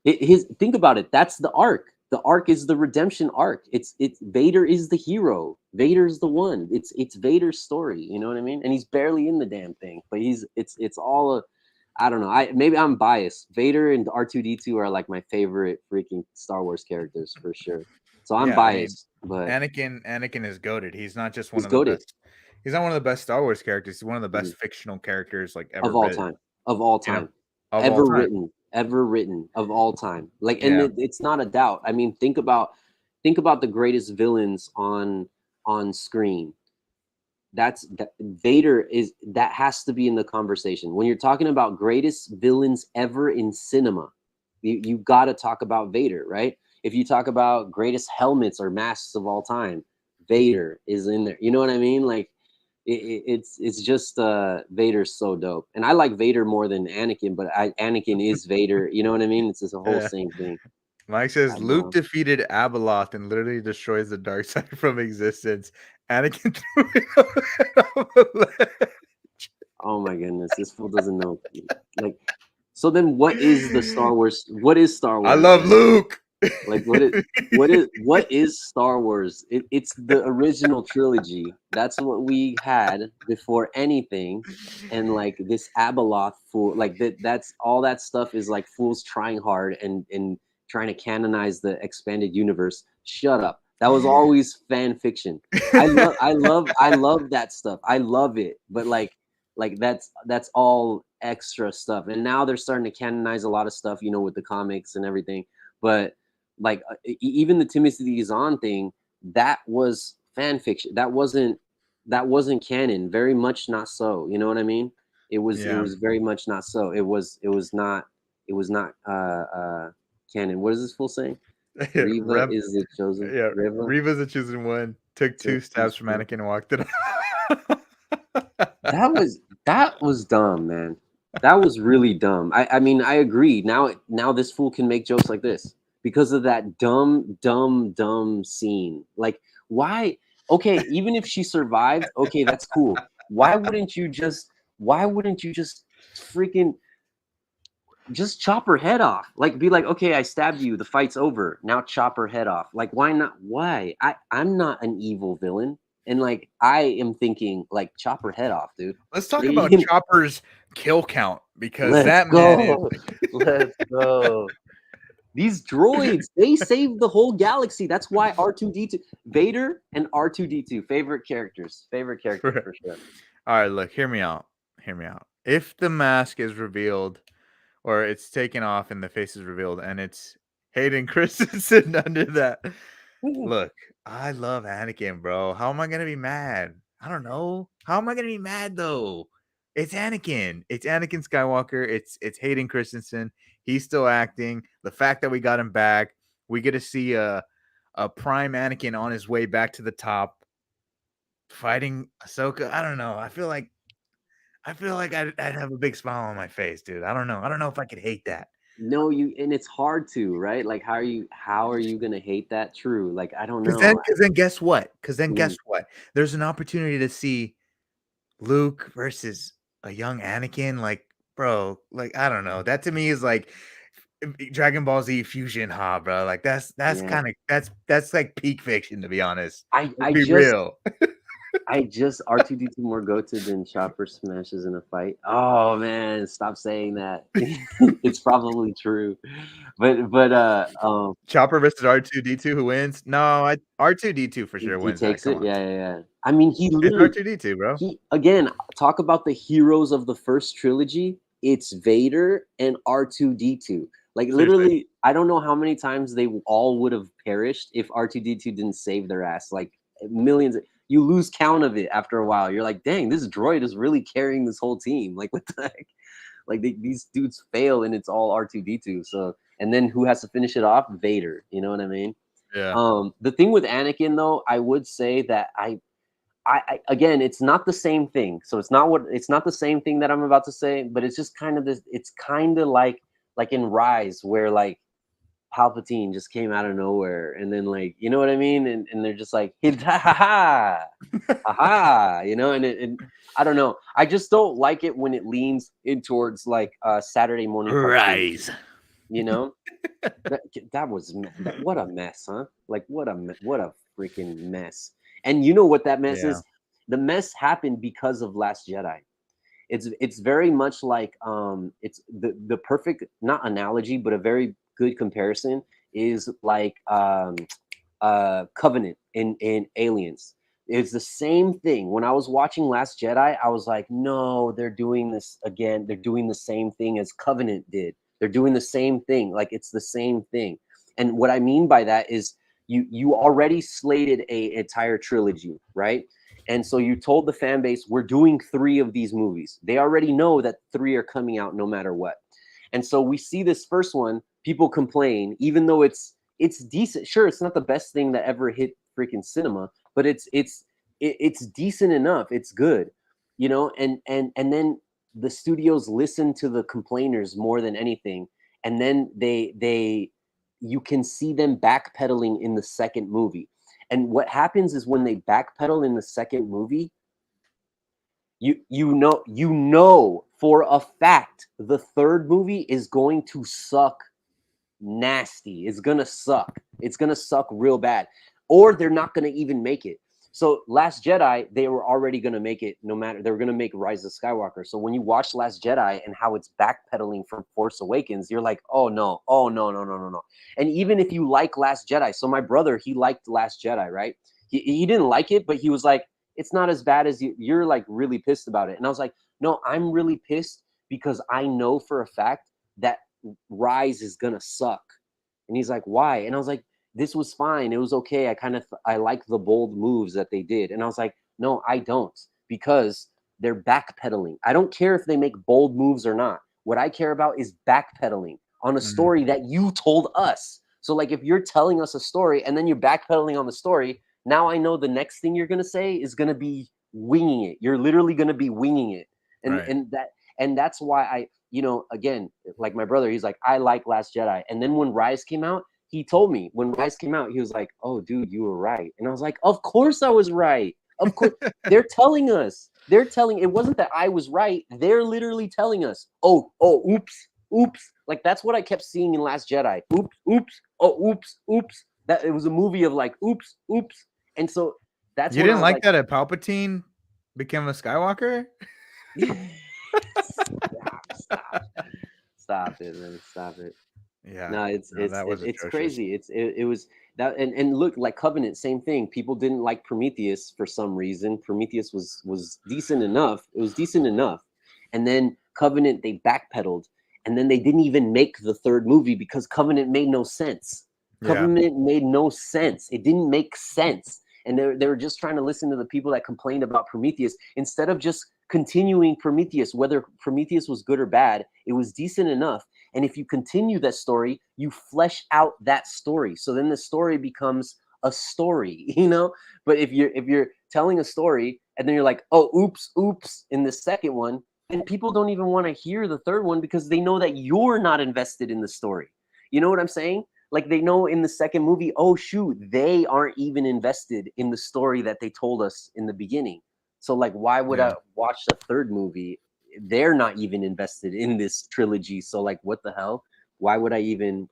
His think about it. That's the arc. The arc is the redemption arc. It's Vader is the hero. Vader's the one. It's Vader's story. You know what I mean? And he's barely in the damn thing, but he's it's all a. I don't know. Maybe I'm biased. Vader and R2D2 are like my favorite freaking Star Wars characters for sure. So I'm
Yeah, I mean,
biased, but
Anakin is goated. He's not just one
he's
of the
goaded.
best. He's not one of the best Star Wars characters. He's one of the best fictional characters like ever
Of all
written.
time, of all
You know,
time,
of all time.
ever written of all time. Like, and
Yeah,
it's not a doubt. I mean, think about the greatest villains on screen. Vader is that has to be in the conversation when you're talking about greatest villains ever in cinema. You got to talk about Vader, right? If you talk about greatest helmets or masks of all time, Vader is in there. You know what I mean? Like it's just Vader's so dope, and I like Vader more than Anakin, but Anakin is Vader. You know what I mean? It's just a whole
yeah.
same thing.
Mike
I
says
don't
Luke
know.
defeated Abeloth and literally destroys the dark side from existence. Anakin threw it off a ledge.
Oh my goodness, this fool doesn't know. Like, so then, what is the Star Wars? What is Star
I
Wars
love
then?
Luke.
Like, what is Star Wars? It's the original trilogy. That's what we had before anything, and like this Abeloth fool, like that's all that stuff is like fools trying hard and trying to canonize the expanded universe. Shut up. That was always fan fiction. I love that stuff. I love it, but like that's all extra stuff. And now they're starting to canonize a lot of stuff, you know, with the comics and everything. But like even the Timothy Zahn thing, that was fan fiction. That wasn't canon. Very much not so. You know what I mean? It
Yeah.
was very much not so. It was not canon. What is this fool saying? Riva
Rev,
is the chosen.
yeah,
Riva
Reva's a chosen one. Took two
took two
stabs from
steps.
Anakin and walked it
That was dumb, man. That was really dumb. I mean, I agree. Now this fool can make jokes like this because of that dumb scene. Like, why? Okay, even if she survived, okay, that's cool. Why wouldn't you just freaking just chop her head off? Like, be like, okay, I stabbed you, the fight's over. Now chop her head off. Like, why not? Why? I'm not an evil villain. And like I am thinking, like, chop her head off, dude.
Let's talk about
Like,
Chopper's kill count because
let's
that man is.
go. Let's go. These droids, they saved the whole galaxy. That's why R2D2, Vader and R2D2, favorite characters. Favorite characters for sure.
All right, look, hear me out. Hear me out. If the mask is revealed or it's taken off and the face is revealed and it's Hayden Christensen under that, look, I love Anakin, bro. How am I gonna be mad? I don't know. How am I gonna be mad though? It's Anakin. It's Anakin Skywalker. It's Hayden Christensen. He's still acting. The fact that we got him back, we get to see a a prime Anakin on his way back to the top, fighting Ahsoka. I don't know. I feel like I'd have a big smile on my face, dude. I don't know. I don't know if I could hate that.
No, and it's hard to, right? Like, how are you gonna hate that? True. Like, I don't
Because
know.
then guess what? Because then
Mm,
guess what? There's an opportunity to see Luke versus a young Anakin. Like, bro, like I don't know. That to me is like Dragon Ball Z Fusion, ha, bro. Like that's
yeah.
kind of that's like peak fiction, to be honest.
I
Let's
I
be
just
real.
I just R2D2 more goated than Chopper smashes in a fight. Oh man, stop saying that. It's probably true. But
Chopper versus R2D2, who wins? No, R2D2 for sure
he
wins that.
takes
Come
it.
on,
Yeah, yeah, yeah. I mean, he
it's
literally
R2D2, bro.
he again talk about the heroes of the first trilogy. It's Vader and R2D2. Like
Seriously.
literally, I don't know how many times they all would have perished if R2D2 didn't save their ass. Like millions. You lose count of it after a while. You're like, dang, this droid is really carrying this whole team. Like what the heck? Like these dudes fail and it's all R2D2. So and then who has to finish it off? Vader. You know what I mean?
Yeah.
The thing with Anakin though, I would say that I again, it's not the same thing. So it's not the same thing that I'm about to say, but it's just kind of this. It's kind of like in Rise, where like Palpatine just came out of nowhere, and then like you know what I mean, and they're just like ha ha ha ha ha, you know, and I don't know. I just don't like it when it leans in towards like Saturday morning cartoon.
Rise.
You know, that was what a mess, huh? Like what a freaking mess. And you know what that mess
Yeah.
is? The mess happened because of Last Jedi. It's very much like it's the perfect not analogy, but a very good comparison is like Covenant in Aliens. It's the same thing. When I was watching Last Jedi, I was like, no, they're doing this again. They're doing the same thing as Covenant did. They're doing the same thing. Like it's the same thing. And what I mean by that is you already slated a entire trilogy, right? And so you told the fan base, we're doing 3 of these movies. They already know that 3 are coming out no matter what. And so we see this first one, people complain, even though it's decent. Sure, it's not the best thing that ever hit freaking cinema, but it's decent enough. It's good, you know. And then the studios listen to the complainers more than anything, and then they you can see them backpedaling in the second movie. And what happens is when they backpedal in the second movie, you know for a fact the third movie is going to suck nasty. It's gonna suck. It's gonna suck real bad, or they're not gonna even make it. So Last Jedi, they were already gonna make it. No matter they were gonna make Rise of Skywalker. So when you watch Last Jedi and how it's backpedaling from Force Awakens, you're like, oh no, no. And even if you like Last Jedi, so my brother he liked Last Jedi, right? He didn't like it, but he was like, it's not as bad as you're like really pissed about it. And I was like, no, I'm really pissed because I know for a fact that Rise is gonna suck. And he's like, why? And I was like, this was fine. It was okay. I like the bold moves that they did. And I was like, no, I don't, because they're backpedaling. I don't care if they make bold moves or not. What I care about is backpedaling on a
Mhm.
story that you told us. So like if you're telling us a story and then you're backpedaling on the story, now I know the next thing you're gonna say is gonna be winging it. You're literally gonna be winging it. And
Right.
and that's why again, like my brother, he's like, I like Last Jedi. And then when Rise came out, he told me when Rise came out, he was like, oh, dude, you were right. And I was like, of course I was right. Of course. They're telling us. It wasn't that I was right. They're literally telling us, oops, oops. Like that's what I kept seeing in Last Jedi. Oops, oops, oops. That it was a movie of like, oops, oops. And so that's
You
when I
didn't
was
like
like,
that a Palpatine became a Skywalker?
stop it, man. Stop it.
Yeah.
No,
No, that was
it's
atrocious.
crazy. It was that and look like Covenant, same thing. People didn't like Prometheus for some reason. Prometheus was decent enough. It was decent enough, and then Covenant they backpedaled, and then they didn't even make the third movie because Covenant made no sense.
Yeah.
Covenant made no sense. It didn't make sense, and they were just trying to listen to the people that complained about Prometheus instead of just continuing Prometheus. Whether Prometheus was good or bad, it was decent enough. And if you continue that story, you flesh out that story. So then the story becomes a story, you know. But if you're telling a story and then you're like, oh, oops in the second one, and people don't even want to hear the third one because they know that you're not invested in the story. You know what I'm saying? Like they know in the second movie, oh shoot, they aren't even invested in the story that they told us in the beginning. So like, why would
Yeah.
I watch the third movie? They're not even invested in this trilogy. So like, what the hell? Why would I even?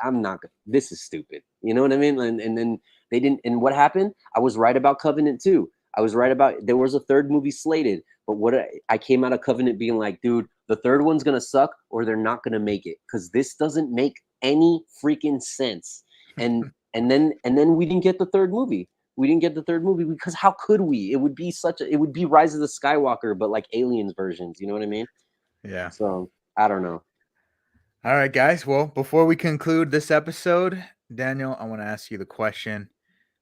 I'm not. This is stupid. You know what I mean? And then they didn't. And what happened? I was right about Covenant too. I was right about there was a third movie slated, but what I came out of Covenant being like, dude, the third one's gonna suck or they're not gonna make it because this doesn't make any freaking sense. And then we didn't get the third movie. We didn't get the third movie because how could we? It would be it would be Rise of the Skywalker, but like aliens versions. You know what I mean?
Yeah.
So I don't know.
All right, guys. Well, before we conclude this episode, Daniel, I want to ask you the question: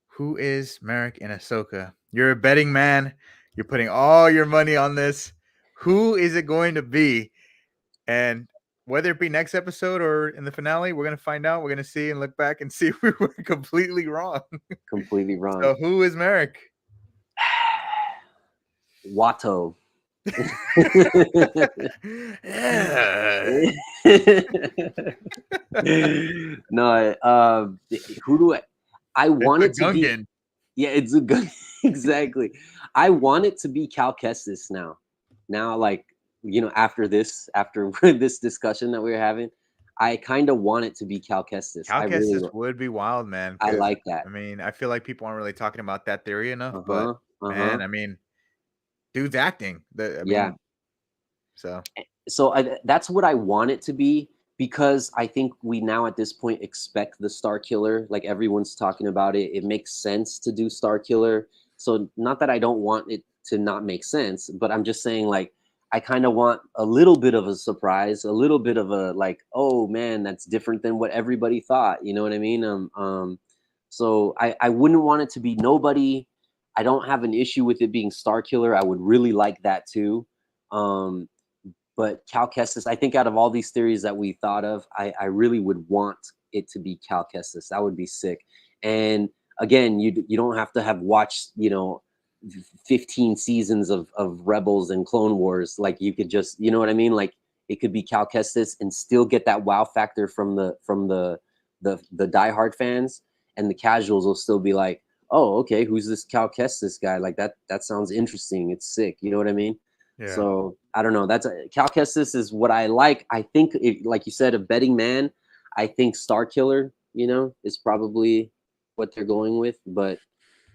who is Merrick in Ahsoka? You're a betting man. You're putting all your money on this. Who is it going to be? And whether it be next episode or in the finale, we're gonna find out. We're gonna see and look back and see if we were completely wrong.
Completely wrong.
So, who is Merrick?
Watto.
Yeah.
No, who do I
It's
want
a
it to be?
Gungan.
Yeah, it's a good exactly. I want it to be Cal Kestis now. Now, like, after this discussion that we were having, I kind of want it to be Cal Kestis.
Cal
I really,
Kestis would be wild, man.
I
Because
like that.
I mean, I feel like people aren't really talking about that theory enough.
Uh
But
huh. Uh huh.
man, I mean, dude's acting. I
Yeah.
mean, so
So that's what I want it to be because I think we now at this point expect the Star Killer. Like everyone's talking about it. It makes sense to do Star Killer. So not that I don't want it to not make sense, but I'm just saying like I kind of want a little bit of a surprise, a little bit of a like, oh man, that's different than what everybody thought. You know what I mean? So I wouldn't want it to be nobody. I don't have an issue with it being Star Killer. I would really like that too. Um, but Cal Kestis, I think out of all these theories that we thought of, I really would want it to be Cal Kestis. That would be sick. And again, you don't have to have watched 15 seasons of Rebels and Clone Wars. Like you could just, you know what I mean? Like it could be Cal Kestis and still get that wow factor from the diehard fans, and the casuals will still be like, oh, okay, who's this Cal Kestis guy? Like that sounds interesting. It's sick. You know what I mean?
yeah,
So I don't know. Cal Kestis is what I like. I think, like you said, a betting man. I think Star Killer, is probably what they're going with. But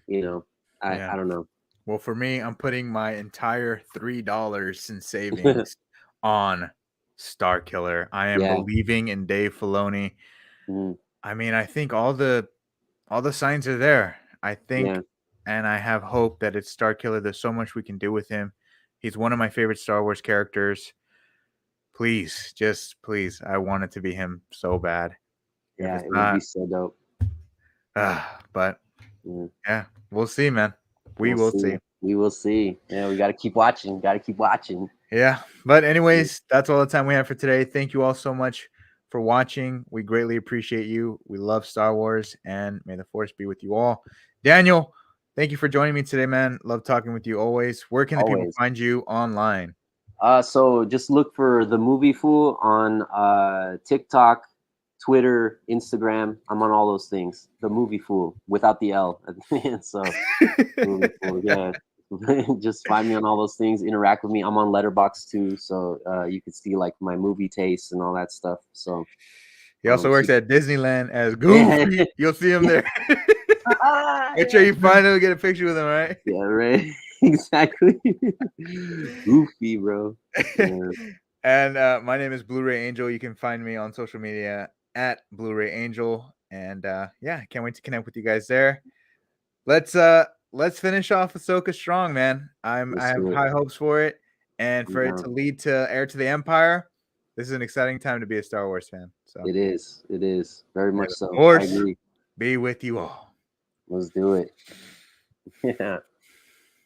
yeah.
I don't know.
Well, for me, I'm putting my entire $3 in savings on Star Killer. I am
Yeah.
believing in Dave Filoni.
Mhm.
I mean, I think all the signs are there. I
Yeah.
think, and I have hope that it's Star Killer. There's so much we can do with him. He's one of my favorite Star Wars characters. Please, just please, I want it to be him so bad. If
Yeah.
it's
It would be
not,
so dope.
but
Yeah.
yeah, we'll see, man. We
We'll
will
see.
see.
We will see. Yeah. We got to keep watching. Got to keep watching.
Yeah. But anyways, that's all the time we have for today. Thank you all so much for watching. We greatly appreciate you. We love Star Wars, and may the force be with you all. Daniel, thank you for joining me today, man. Love talking with you always. Where can the people
Always.
find you online?
So just look for The Movie Fool on TikTok, Twitter, Instagram. I'm on all those things. The Movie Fool without the L at the end. So Movie Fool, yeah. Just find me on all those things. Interact with me. I'm on Letterboxd too, so you can see like my movie tastes and all that stuff. So,
He also
so
works at Disneyland as
yeah,
Goofy. You'll see him there. Make sure you finally get a picture with him, right?
yeah, right. Exactly. Goofy, bro. Yeah.
And my name is Blu-ray Angel. You can find me on social media at Blu-ray Angel. And yeah, can't wait to connect with you guys there. Let's finish off Ahsoka strong, man. I
Let's
have
do it.
high hopes for it, and
I'm
for it to
down.
lead to Heir to the Empire. This is an exciting time to be a Star Wars fan. So
It is. It is very
may
much
the
so. I
Force
agree.
be with you all.
Let's do it. Yeah.